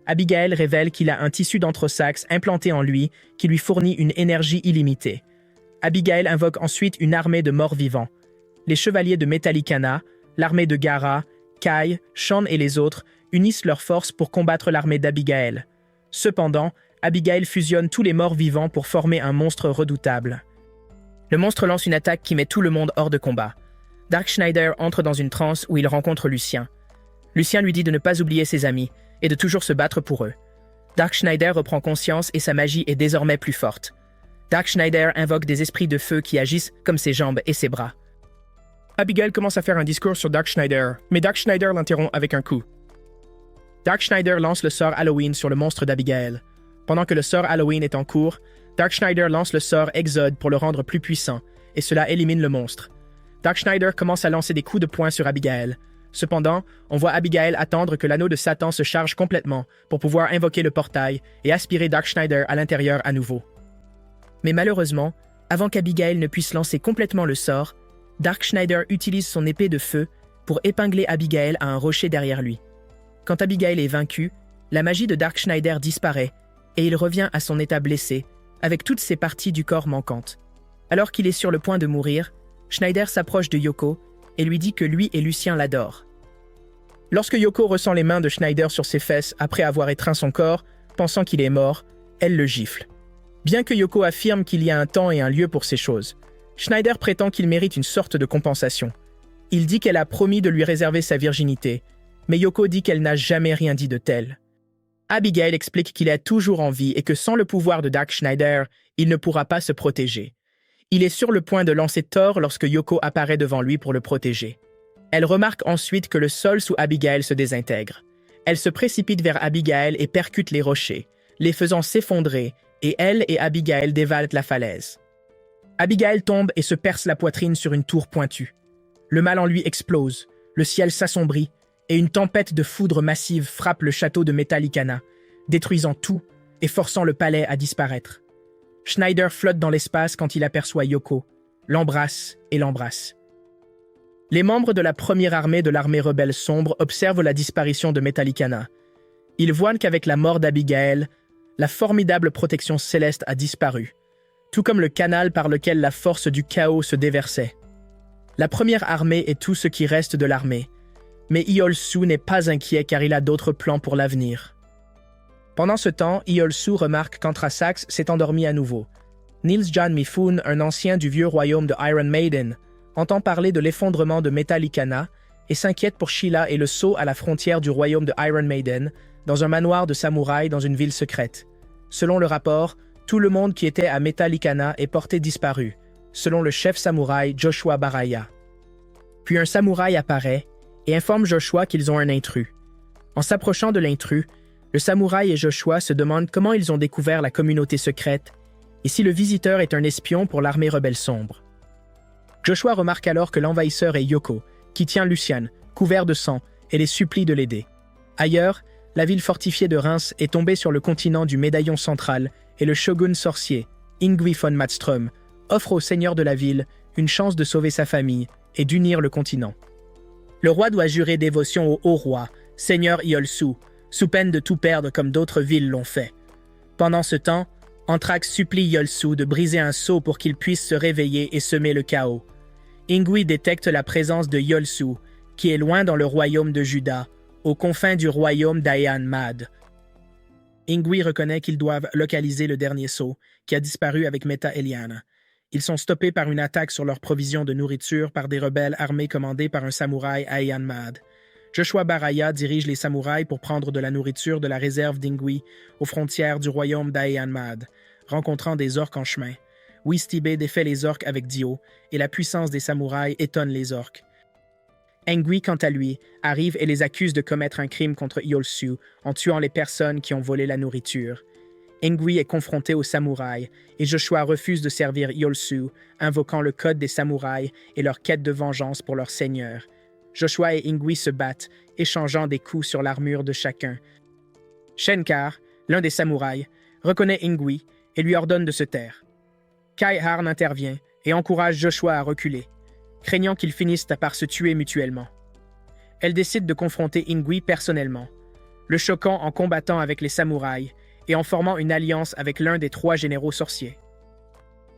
Abigail révèle qu'il a un tissu d'anthrosax implanté en lui qui lui fournit une énergie illimitée. Abigail invoque ensuite une armée de morts vivants. Les chevaliers de Metallicana, l'armée de Gara, Kai, Sean et les autres unissent leurs forces pour combattre l'armée d'Abigail. Cependant, Abigail fusionne tous les morts vivants pour former un monstre redoutable. Le monstre lance une attaque qui met tout le monde hors de combat. Dark Schneider entre dans une transe où il rencontre Lucien. Lucien lui dit de ne pas oublier ses amis et de toujours se battre pour eux. Dark Schneider reprend conscience et sa magie est désormais plus forte. Dark Schneider invoque des esprits de feu qui agissent comme ses jambes et ses bras. Abigail commence à faire un discours sur Dark Schneider, mais Dark Schneider l'interrompt avec un coup. Dark Schneider lance le sort Halloween sur le monstre d'Abigail. Pendant que le sort Halloween est en cours, Dark Schneider lance le sort Exode pour le rendre plus puissant, et cela élimine le monstre. Dark Schneider commence à lancer des coups de poing sur Abigail. Cependant, on voit Abigail attendre que l'anneau de Satan se charge complètement pour pouvoir invoquer le portail et aspirer Dark Schneider à l'intérieur à nouveau. Mais malheureusement, avant qu'Abigail ne puisse lancer complètement le sort, Dark Schneider utilise son épée de feu pour épingler Abigail à un rocher derrière lui. Quand Abigail est vaincue, la magie de Dark Schneider disparaît et il revient à son état blessé, avec toutes ses parties du corps manquantes. Alors qu'il est sur le point de mourir, Schneider s'approche de Yoko et lui dit que lui et Lucien l'adorent. Lorsque Yoko ressent les mains de Schneider sur ses fesses après avoir étreint son corps, pensant qu'il est mort, elle le gifle. Bien que Yoko affirme qu'il y a un temps et un lieu pour ces choses, Schneider prétend qu'il mérite une sorte de compensation. Il dit qu'elle a promis de lui réserver sa virginité, mais Yoko dit qu'elle n'a jamais rien dit de tel. Abigail explique qu'il est toujours en vie et que sans le pouvoir de Dark Schneider, il ne pourra pas se protéger. Il est sur le point de lancer Thor lorsque Yoko apparaît devant lui pour le protéger. Elle remarque ensuite que le sol sous Abigail se désintègre. Elle se précipite vers Abigail et percute les rochers, les faisant s'effondrer, et elle et Abigail dévalent la falaise. Abigail tombe et se perce la poitrine sur une tour pointue. Le mal en lui explose, le ciel s'assombrit, et une tempête de foudre massive frappe le château de Metallicana, détruisant tout et forçant le palais à disparaître. Schneider flotte dans l'espace quand il aperçoit Yoko, l'embrasse et l'embrasse. Les membres de la première armée de l'armée rebelle sombre observent la disparition de Metallicana. Ils voient qu'avec la mort d'Abigail, la formidable protection céleste a disparu, tout comme le canal par lequel la force du chaos se déversait. La première armée est tout ce qui reste de l'armée, mais Iolsu n'est pas inquiet car il a d'autres plans pour l'avenir. Pendant ce temps, Iolsu remarque qu'Anthrasax s'est endormi à nouveau. Niels Jan Mifun, un ancien du vieux royaume de Iron Maiden, entend parler de l'effondrement de Metallicana et s'inquiète pour Sheila et le saut à la frontière du royaume de Iron Maiden, dans un manoir de samouraï dans une ville secrète. Selon le rapport, tout le monde qui était à Metallicana est porté disparu, selon le chef samouraï Joshua Baraya. Puis un samouraï apparaît et informe Joshua qu'ils ont un intrus. En s'approchant de l'intrus, le samouraï et Joshua se demandent comment ils ont découvert la communauté secrète et si le visiteur est un espion pour l'armée rebelle sombre. Joshua remarque alors que l'envahisseur est Yoko, qui tient Lucien, couvert de sang, et les supplie de l'aider. Ailleurs, la ville fortifiée de Reims est tombée sur le continent du Médaillon central et le shogun sorcier, Yngwie von Matström, offre au seigneur de la ville une chance de sauver sa famille et d'unir le continent. Le roi doit jurer dévotion au haut roi, seigneur Iolsu, sous peine de tout perdre comme d'autres villes l'ont fait. Pendant ce temps, Anthrax supplie Iolsu de briser un sceau pour qu'il puisse se réveiller et semer le chaos. Yngwie détecte la présence de Iolsu, qui est loin dans le royaume de Juda, aux confins du royaume d'Aean Mad. Yngwie reconnaît qu'ils doivent localiser le dernier sceau, qui a disparu avec Meta Eliana. Ils sont stoppés par une attaque sur leurs provisions de nourriture par des rebelles armés commandés par un samouraï Aean Mad. Joshua Baraya dirige les samouraïs pour prendre de la nourriture de la réserve d'Yngwie aux frontières du royaume d'Aean Mad, rencontrant des orques en chemin. Wistibé défait les orques avec Dio, et la puissance des samouraïs étonne les orques. Yngwie, quant à lui, arrive et les accuse de commettre un crime contre Iolsu en tuant les personnes qui ont volé la nourriture. Yngwie est confronté aux samouraïs, et Joshua refuse de servir Iolsu, invoquant le code des samouraïs et leur quête de vengeance pour leur seigneur. Joshua et Yngwie se battent, échangeant des coups sur l'armure de chacun. Shenkar, l'un des samouraïs, reconnaît Yngwie et lui ordonne de se taire. Kai Harn intervient, et encourage Joshua à reculer, craignant qu'ils finissent par se tuer mutuellement. Elle décide de confronter Ingui personnellement, le choquant en combattant avec les samouraïs et en formant une alliance avec l'un des 3 généraux sorciers.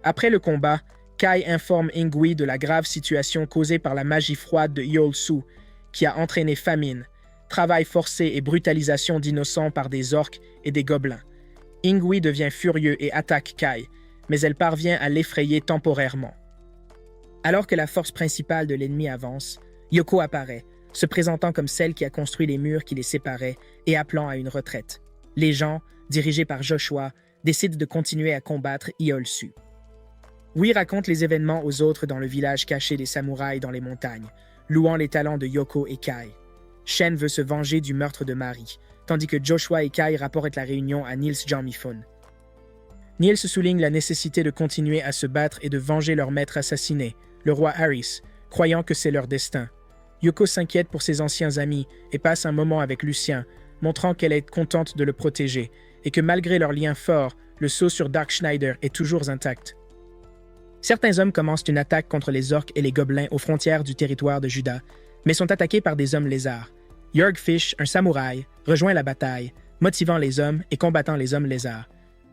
Après le combat, Kai informe Ingui de la grave situation causée par la magie froide de Yolsu, qui a entraîné famine, travail forcé et brutalisation d'innocents par des orques et des gobelins. Ingui devient furieux et attaque Kai, mais elle parvient à l'effrayer temporairement. Alors que la force principale de l'ennemi avance, Yoko apparaît, se présentant comme celle qui a construit les murs qui les séparaient et appelant à une retraite. Les gens, dirigés par Joshua, décident de continuer à combattre Yolsu. Wi raconte les événements aux autres dans le village caché des samouraïs dans les montagnes, louant les talents de Yoko et Kai. Shen veut se venger du meurtre de Mari, tandis que Joshua et Kai rapportent la réunion à Niels Jarmifon. Niels souligne la nécessité de continuer à se battre et de venger leur maître assassiné, le roi Harris, croyant que c'est leur destin. Yoko s'inquiète pour ses anciens amis et passe un moment avec Lucien, montrant qu'elle est contente de le protéger, et que malgré leur lien fort, le sceau sur Dark Schneider est toujours intact. Certains hommes commencent une attaque contre les orques et les gobelins aux frontières du territoire de Juda, mais sont attaqués par des hommes lézards. Jörg Fish, un samouraï, rejoint la bataille, motivant les hommes et combattant les hommes lézards.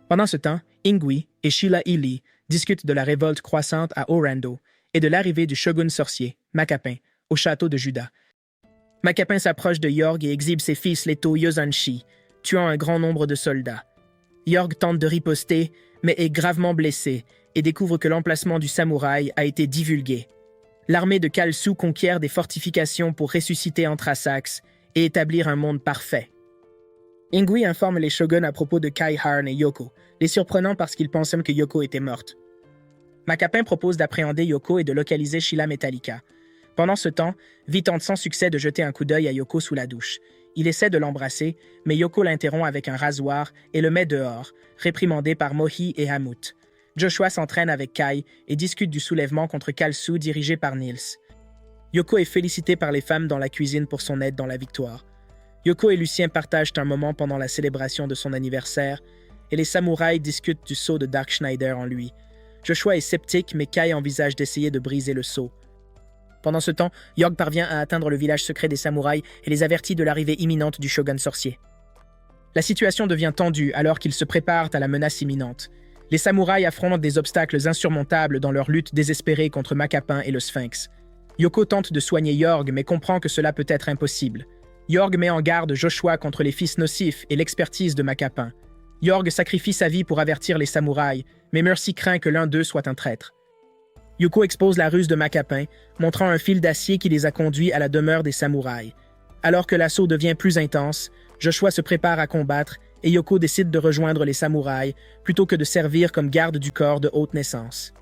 Pendant ce temps, Ingui et Sheila Ili discutent de la révolte croissante à Orando et de l'arrivée du shogun sorcier, Macapin, au château de Juda. Macapin s'approche de Jörg et exhibe ses fils létaux Yozanshi, tuant un grand nombre de soldats. Jörg tente de riposter, mais est gravement blessé et découvre que l'emplacement du samouraï a été divulgué. L'armée de Kalsu conquiert des fortifications pour ressusciter Anthrasax et établir un monde parfait. Ingui informe les shoguns à propos de Kai Harn et Yoko, les surprenant parce qu'ils pensaient que Yoko était morte. Macapin propose d'appréhender Yoko et de localiser Sheila Metallica. Pendant ce temps, Vi tente sans succès de jeter un coup d'œil à Yoko sous la douche. Il essaie de l'embrasser, mais Yoko l'interrompt avec un rasoir et le met dehors, réprimandé par Mohi et Hamut. Joshua s'entraîne avec Kai et discute du soulèvement contre Kalsu dirigé par Niels. Yoko est félicité par les femmes dans la cuisine pour son aide dans la victoire. Yoko et Lucien partagent un moment pendant la célébration de son anniversaire et les samouraïs discutent du sceau de Dark Schneider en lui. Joshua est sceptique, mais Kai envisage d'essayer de briser le sceau. Pendant ce temps, Jörg parvient à atteindre le village secret des samouraïs et les avertit de l'arrivée imminente du shogun sorcier. La situation devient tendue alors qu'ils se préparent à la menace imminente. Les samouraïs affrontent des obstacles insurmontables dans leur lutte désespérée contre Macapin et le Sphinx. Yoko tente de soigner Jörg, mais comprend que cela peut être impossible. Jörg met en garde Joshua contre les fils nocifs et l'expertise de Macapin. Jörg sacrifie sa vie pour avertir les samouraïs, mais Mercy craint que l'un d'eux soit un traître. Yoko expose la ruse de Macapin, montrant un fil d'acier qui les a conduits à la demeure des samouraïs. Alors que l'assaut devient plus intense, Joshua se prépare à combattre et Yoko décide de rejoindre les samouraïs plutôt que de servir comme garde du corps de haute naissance.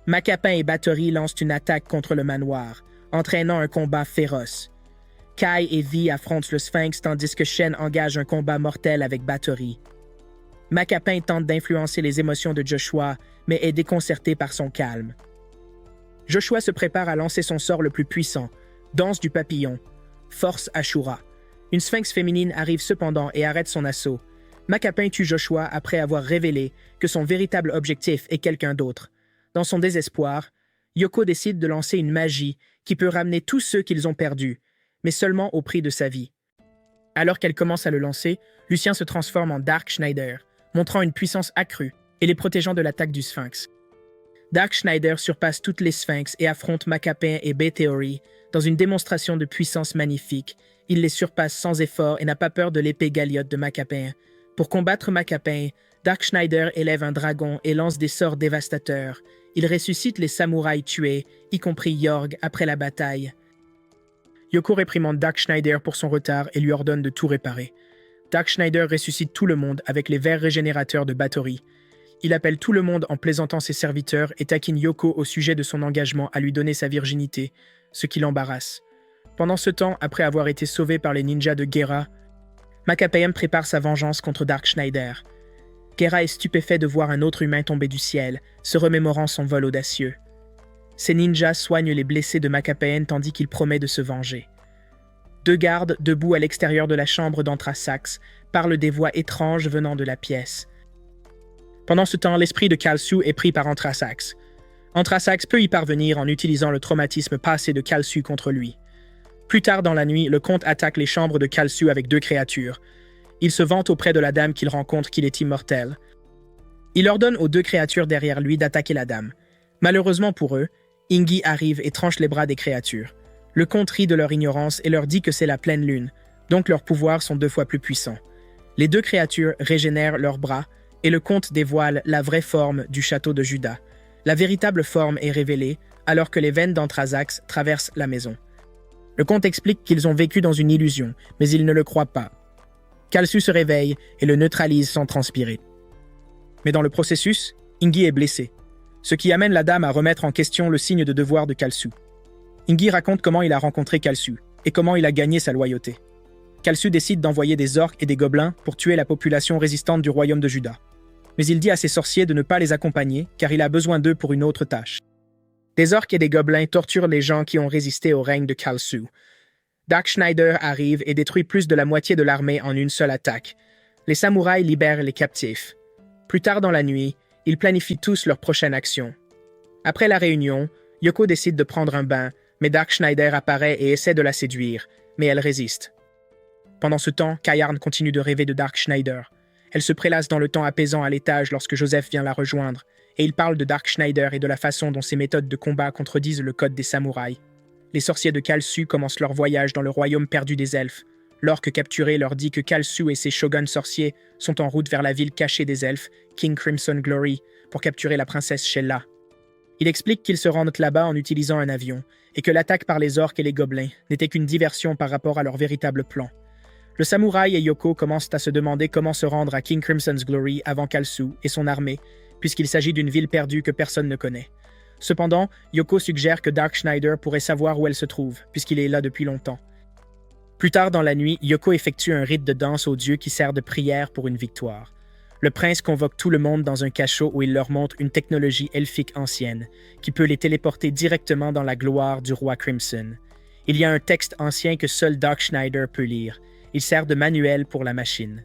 Macapin et Bathory lancent une attaque contre le manoir, entraînant un combat féroce. Kai et Vi affrontent le Sphinx tandis que Shen engage un combat mortel avec Bathory. Macapin tente d'influencer les émotions de Joshua, mais est déconcerté par son calme. Joshua se prépare à lancer son sort le plus puissant, Danse du papillon, Force Ashura. Une sphinx féminine arrive cependant et arrête son assaut. Macapin tue Joshua après avoir révélé que son véritable objectif est quelqu'un d'autre. Dans son désespoir, Yoko décide de lancer une magie qui peut ramener tous ceux qu'ils ont perdus, mais seulement au prix de sa vie. Alors qu'elle commence à le lancer, Lucien se transforme en Dark Schneider, montrant une puissance accrue et les protégeant de l'attaque du Sphinx. Dark Schneider surpasse toutes les sphinx et affronte Macapin et Bathory dans une démonstration de puissance magnifique. Il les surpasse sans effort et n'a pas peur de l'épée Galiote de Macapin. Pour combattre Macapin, Dark Schneider élève un dragon et lance des sorts dévastateurs. Il ressuscite les samouraïs tués, y compris Jörg, après la bataille. Yoko réprimande Dark Schneider pour son retard et lui ordonne de tout réparer. Dark Schneider ressuscite tout le monde avec les vers régénérateurs de Bathory. Il appelle tout le monde en plaisantant ses serviteurs et taquine Yoko au sujet de son engagement à lui donner sa virginité, ce qui l'embarrasse. Pendant ce temps, après avoir été sauvé par les ninjas de Gera, Macapin prépare sa vengeance contre Dark Schneider. Gera est stupéfait de voir un autre humain tomber du ciel, se remémorant son vol audacieux. Ces ninjas soignent les blessés de Macapin tandis qu'il promet de se venger. Deux gardes, debout à l'extérieur de la chambre d'Anthrasax, parlent des voix étranges venant de la pièce. Pendant ce temps, l'esprit de Kalsu est pris par Anthrasax. Anthrasax peut y parvenir en utilisant le traumatisme passé de Kalsu contre lui. Plus tard dans la nuit, le comte attaque les chambres de Kalsu avec 2 créatures. Il se vante auprès de la dame qu'il rencontre qu'il est immortel. Il ordonne aux 2 créatures derrière lui d'attaquer la dame. Malheureusement pour eux, Ingi arrive et tranche les bras des créatures. Le comte rit de leur ignorance et leur dit que c'est la pleine lune, donc leurs pouvoirs sont 2 fois plus puissants. Les 2 créatures régénèrent leurs bras et le comte dévoile la vraie forme du château de Juda. La véritable forme est révélée alors que les veines d'Anthrasax traversent la maison. Le comte explique qu'ils ont vécu dans une illusion, mais ils ne le croient pas. Kalsu se réveille et le neutralise sans transpirer. Mais dans le processus, Ingi est blessé, ce qui amène la dame à remettre en question le signe de devoir de Kalsu. Ingi raconte comment il a rencontré Kalsu et comment il a gagné sa loyauté. Kalsu décide d'envoyer des orques et des gobelins pour tuer la population résistante du royaume de Juda. Mais il dit à ses sorciers de ne pas les accompagner car il a besoin d'eux pour une autre tâche. Des orques et des gobelins torturent les gens qui ont résisté au règne de Kalsu. Darkschneider arrive et détruit plus de la moitié de l'armée en une seule attaque. Les samouraïs libèrent les captifs. Plus tard dans la nuit, ils planifient tous leur prochaine action. Après la réunion, Yoko décide de prendre un bain, mais Darkschneider apparaît et essaie de la séduire, mais elle résiste. Pendant ce temps, Kayarn continue de rêver de Darkschneider. Elle se prélasse dans le temps apaisant à l'étage lorsque Joseph vient la rejoindre, et il parle de Darkschneider et de la façon dont ses méthodes de combat contredisent le code des samouraïs. Les sorciers de Kalsu commencent leur voyage dans le royaume perdu des elfes. L'orque capturé leur dit que Kalsu et ses shoguns sorciers sont en route vers la ville cachée des elfes, King Crimson Glory, pour capturer la princesse Shella. Il explique qu'ils se rendent là-bas en utilisant un avion, et que l'attaque par les orques et les gobelins n'était qu'une diversion par rapport à leur véritable plan. Le samouraï et Yoko commencent à se demander comment se rendre à King Crimson's Glory avant Kalsu et son armée, puisqu'il s'agit d'une ville perdue que personne ne connaît. Cependant, Yoko suggère que Darkschneider pourrait savoir où elle se trouve, puisqu'il est là depuis longtemps. Plus tard dans la nuit, Yoko effectue un rite de danse aux dieux qui sert de prière pour une victoire. Le prince convoque tout le monde dans un cachot où il leur montre une technologie elfique ancienne, qui peut les téléporter directement dans la gloire du roi Crimson. Il y a un texte ancien que seul Darkschneider peut lire. Il sert de manuel pour la machine.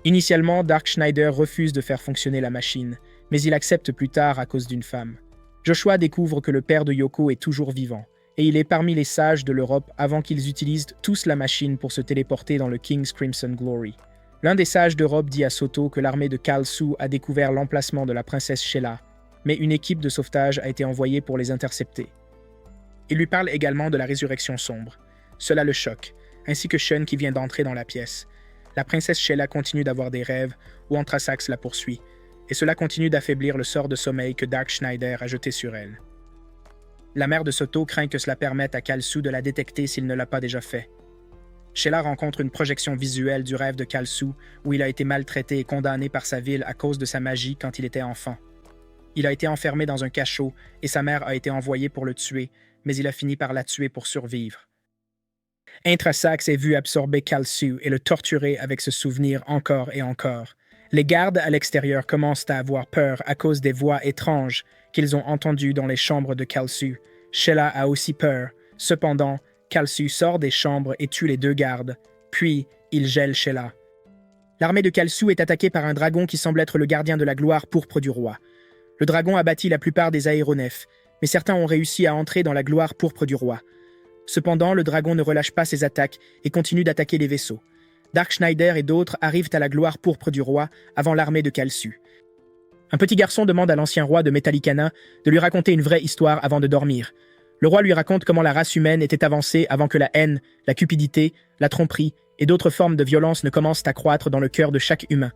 Initialement, Darkschneider refuse de faire fonctionner la machine, mais il accepte plus tard à cause d'une femme. Joshua découvre que le père de Yoko est toujours vivant, et il est parmi les sages de l'Europe avant qu'ils utilisent tous la machine pour se téléporter dans le King's Crimson Glory. L'un des sages d'Europe dit à Soto que l'armée de Kalsu a découvert l'emplacement de la princesse Shella, mais une équipe de sauvetage a été envoyée pour les intercepter. Il lui parle également de la résurrection sombre. Cela le choque, ainsi que Shun qui vient d'entrer dans la pièce. La princesse Shella continue d'avoir des rêves où Anthrasax la poursuit, et cela continue d'affaiblir le sort de sommeil que Darkschneider a jeté sur elle. La mère de Soto craint que cela permette à Kalsu de la détecter s'il ne l'a pas déjà fait. Shella rencontre une projection visuelle du rêve de Kalsu où il a été maltraité et condamné par sa ville à cause de sa magie quand il était enfant. Il a été enfermé dans un cachot et sa mère a été envoyée pour le tuer, mais il a fini par la tuer pour survivre. Anthrasax est vu absorber Kalsu et le torturer avec ce souvenir encore et encore. Les gardes à l'extérieur commencent à avoir peur à cause des voix étranges qu'ils ont entendues dans les chambres de Kalsu. Shella a aussi peur. Cependant, Kalsu sort des chambres et tue les 2 gardes, puis il gèle Shella. L'armée de Kalsu est attaquée par un dragon qui semble être le gardien de la gloire pourpre du roi. Le dragon a bâti la plupart des aéronefs, mais certains ont réussi à entrer dans la gloire pourpre du roi. Cependant, le dragon ne relâche pas ses attaques et continue d'attaquer les vaisseaux. Darkschneider et d'autres arrivent à la gloire pourpre du roi avant l'armée de Kalsu. Un petit garçon demande à l'ancien roi de Metallicana de lui raconter une vraie histoire avant de dormir. Le roi lui raconte comment la race humaine était avancée avant que la haine, la cupidité, la tromperie et d'autres formes de violence ne commencent à croître dans le cœur de chaque humain.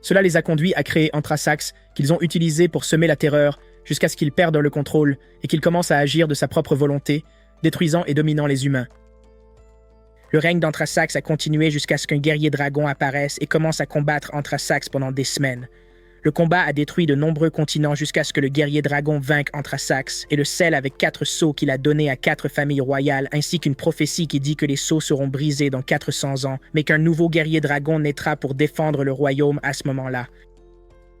Cela les a conduits à créer Anthrasax, qu'ils ont utilisé pour semer la terreur jusqu'à ce qu'il perde le contrôle et qu'il commence à agir de sa propre volonté, détruisant et dominant les humains. Le règne d'Anthrasax a continué jusqu'à ce qu'un guerrier dragon apparaisse et commence à combattre Anthrasax pendant des semaines. Le combat a détruit de nombreux continents jusqu'à ce que le guerrier dragon vainque Anthrasax et le scelle avec 4 sceaux qu'il a donnés à 4 familles royales, ainsi qu'une prophétie qui dit que les sceaux seront brisés dans 400 ans, mais qu'un nouveau guerrier dragon naîtra pour défendre le royaume à ce moment-là.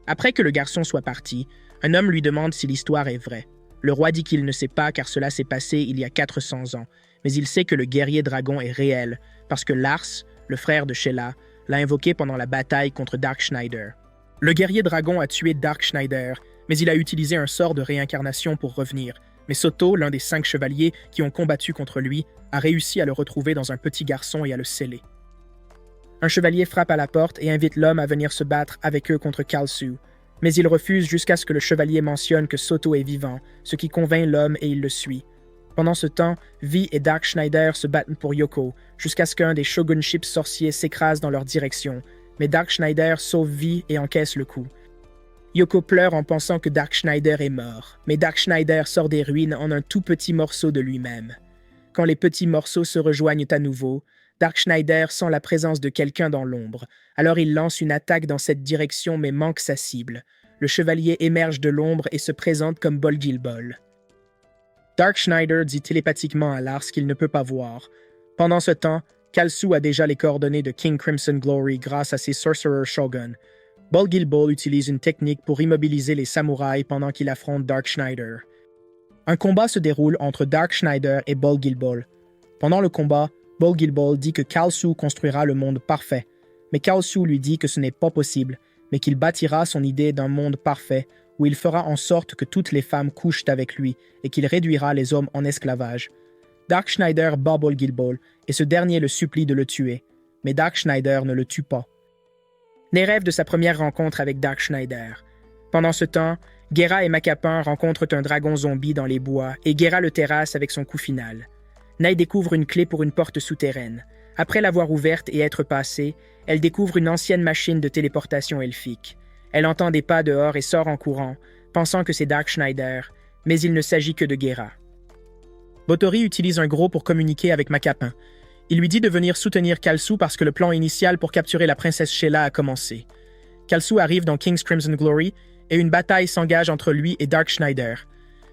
Après que le garçon soit parti, un homme lui demande si l'histoire est vraie. Le roi dit qu'il ne sait pas car cela s'est passé il y a 400 ans, mais il sait que le guerrier dragon est réel, parce que Lars, le frère de Shella, l'a invoqué pendant la bataille contre Darkschneider. Le guerrier dragon a tué Darkschneider, mais il a utilisé un sort de réincarnation pour revenir. Mais Soto, l'un des 5 chevaliers qui ont combattu contre lui, a réussi à le retrouver dans un petit garçon et à le sceller. Un chevalier frappe à la porte et invite l'homme à venir se battre avec eux contre Kalsu, mais il refuse jusqu'à ce que le chevalier mentionne que Soto est vivant, ce qui convainc l'homme et il le suit. Pendant ce temps, Vi et Dark Schneider se battent pour Yoko, jusqu'à ce qu'un des shogunships sorciers s'écrase dans leur direction, mais Dark Schneider sauve Vi et encaisse le coup. Yoko pleure en pensant que Dark Schneider est mort, mais Dark Schneider sort des ruines en un tout petit morceau de lui-même. Quand les petits morceaux se rejoignent à nouveau, Dark Schneider sent la présence de quelqu'un dans l'ombre, alors il lance une attaque dans cette direction mais manque sa cible. Le chevalier émerge de l'ombre et se présente comme Bolgilbol. Dark Schneider dit télépathiquement à Lars qu'il ne peut pas voir. Pendant ce temps, Kalsu a déjà les coordonnées de King Crimson Glory grâce à ses Sorcerer Shogun. Bolgilbol utilise une technique pour immobiliser les samouraïs pendant qu'il affronte Dark Schneider. Un combat se déroule entre Dark Schneider et Bolgilbol. Pendant le combat, Bolgilbol dit que Kalsu construira le monde parfait, mais Kalsu lui dit que ce n'est pas possible, mais qu'il bâtira son idée d'un monde parfait où il fera en sorte que toutes les femmes couchent avec lui et qu'il réduira les hommes en esclavage. Dark Schneider bat Bolgilbol et ce dernier le supplie de le tuer, mais Dark Schneider ne le tue pas. Ney rêve de sa première rencontre avec Dark Schneider. Pendant ce temps, Guerra et Macapin rencontrent un dragon zombie dans les bois et Guerra le terrasse avec son coup final. Ney découvre une clé pour une porte souterraine. Après l'avoir ouverte et être passée, elle découvre une ancienne machine de téléportation elfique. Elle entend des pas dehors et sort en courant, pensant que c'est Dark Schneider, mais il ne s'agit que de Guerra. Botori utilise un gros pour communiquer avec Macapin. Il lui dit de venir soutenir Kalsu parce que le plan initial pour capturer la princesse Sheila a commencé. Kalsu arrive dans King's Crimson Glory et une bataille s'engage entre lui et Dark Schneider.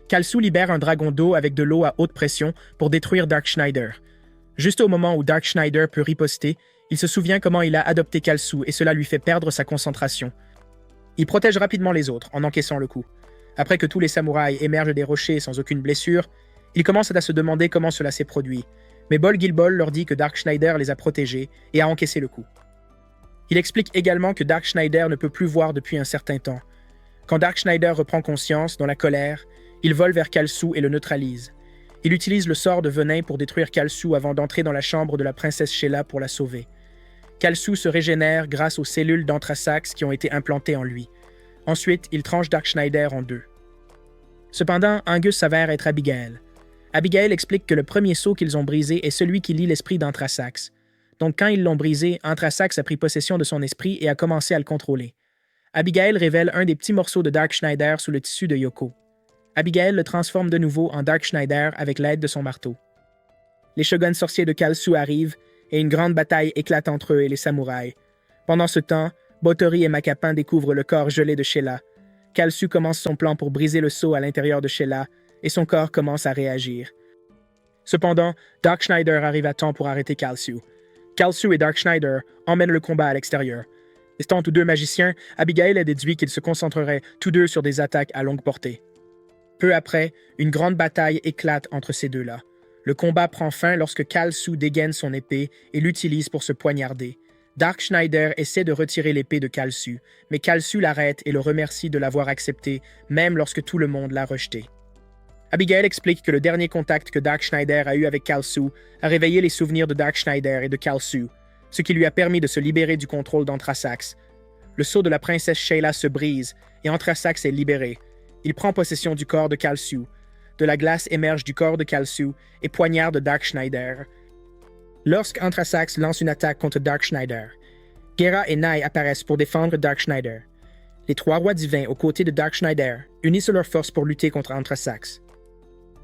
Kalsu libère un dragon d'eau avec de l'eau à haute pression pour détruire Dark Schneider. Juste au moment où Dark Schneider peut riposter, il se souvient comment il a adopté Kalsu et cela lui fait perdre sa concentration. Il protège rapidement les autres en encaissant le coup. Après que tous les samouraïs émergent des rochers sans aucune blessure, ils commencent à se demander comment cela s'est produit. Mais Bolgilbol leur dit que Dark Schneider les a protégés et a encaissé le coup. Il explique également que Dark Schneider ne peut plus voir depuis un certain temps. Quand Dark Schneider reprend conscience, dans la colère, il vole vers Kalsu et le neutralise. Il utilise le sort de venin pour détruire Kalsu avant d'entrer dans la chambre de la princesse Sheila pour la sauver. Kalsu se régénère grâce aux cellules d'anthrasax qui ont été implantées en lui. Ensuite, il tranche Dark Schneider en deux. Cependant, Angus s'avère être Abigail. Abigail explique que le premier sceau qu'ils ont brisé est celui qui lie l'esprit d'Anthrasax. Donc quand ils l'ont brisé, Anthrasax a pris possession de son esprit et a commencé à le contrôler. Abigail révèle un des petits morceaux de Dark Schneider sous le tissu de Yoko. Abigail le transforme de nouveau en Dark Schneider avec l'aide de son marteau. Les shoguns sorciers de Kalsu arrivent et une grande bataille éclate entre eux et les samouraïs. Pendant ce temps, Botori et Macapin découvrent le corps gelé de Sheila. Kalsu commence son plan pour briser le sceau à l'intérieur de Sheila et son corps commence à réagir. Cependant, Dark Schneider arrive à temps pour arrêter Kalsu. Kalsu et Dark Schneider emmènent le combat à l'extérieur. Étant tous deux magiciens, Abigail a déduit qu'ils se concentreraient tous deux sur des attaques à longue portée. Peu après, une grande bataille éclate entre ces deux-là. Le combat prend fin lorsque Kalsu dégaine son épée et l'utilise pour se poignarder. Dark Schneider essaie de retirer l'épée de Kalsu, mais Kalsu l'arrête et le remercie de l'avoir accepté, même lorsque tout le monde l'a rejeté. Abigail explique que le dernier contact que Dark Schneider a eu avec Kalsu a réveillé les souvenirs de Dark Schneider et de Kalsu, ce qui lui a permis de se libérer du contrôle d'Anthrasax. Le sceau de la princesse Sheila se brise et Anthrasax est libéré. Il prend possession du corps de Kalsu. De la glace émerge du corps de Kalsu et poignarde Dark Schneider. Lorsqu'Anthrasax lance une attaque contre Dark Schneider, Guerra et Nai apparaissent pour défendre Dark Schneider. Les trois rois divins aux côtés de Dark Schneider unissent leurs forces pour lutter contre Anthrasax.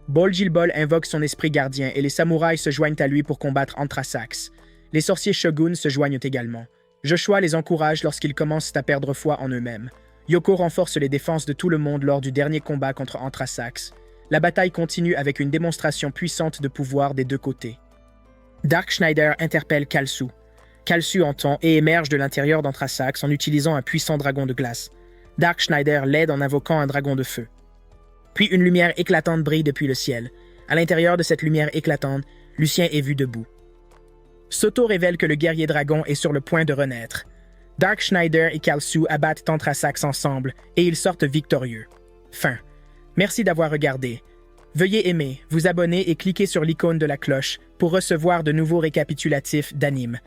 Bolgilbol invoque son esprit gardien et les samouraïs se joignent à lui pour combattre Anthrasax. Les sorciers shoguns se joignent également. Joshua les encourage lorsqu'ils commencent à perdre foi en eux-mêmes. Yoko renforce les défenses de tout le monde lors du dernier combat contre Anthrasax. La bataille continue avec une démonstration puissante de pouvoir des deux côtés. Dark Schneider interpelle Kalsu. Kalsu entend et émerge de l'intérieur d'Anthrasax en utilisant un puissant dragon de glace. Dark Schneider l'aide en invoquant un dragon de feu. Puis une lumière éclatante brille depuis le ciel. À l'intérieur de cette lumière éclatante, Lucien est vu debout. Soto révèle que le guerrier dragon est sur le point de renaître. Dark Schneider et Kalsu abattent Anthrasax ensemble et ils sortent victorieux. Fin. Merci d'avoir regardé. Veuillez aimer, vous abonner et cliquer sur l'icône de la cloche pour recevoir de nouveaux récapitulatifs d'animes.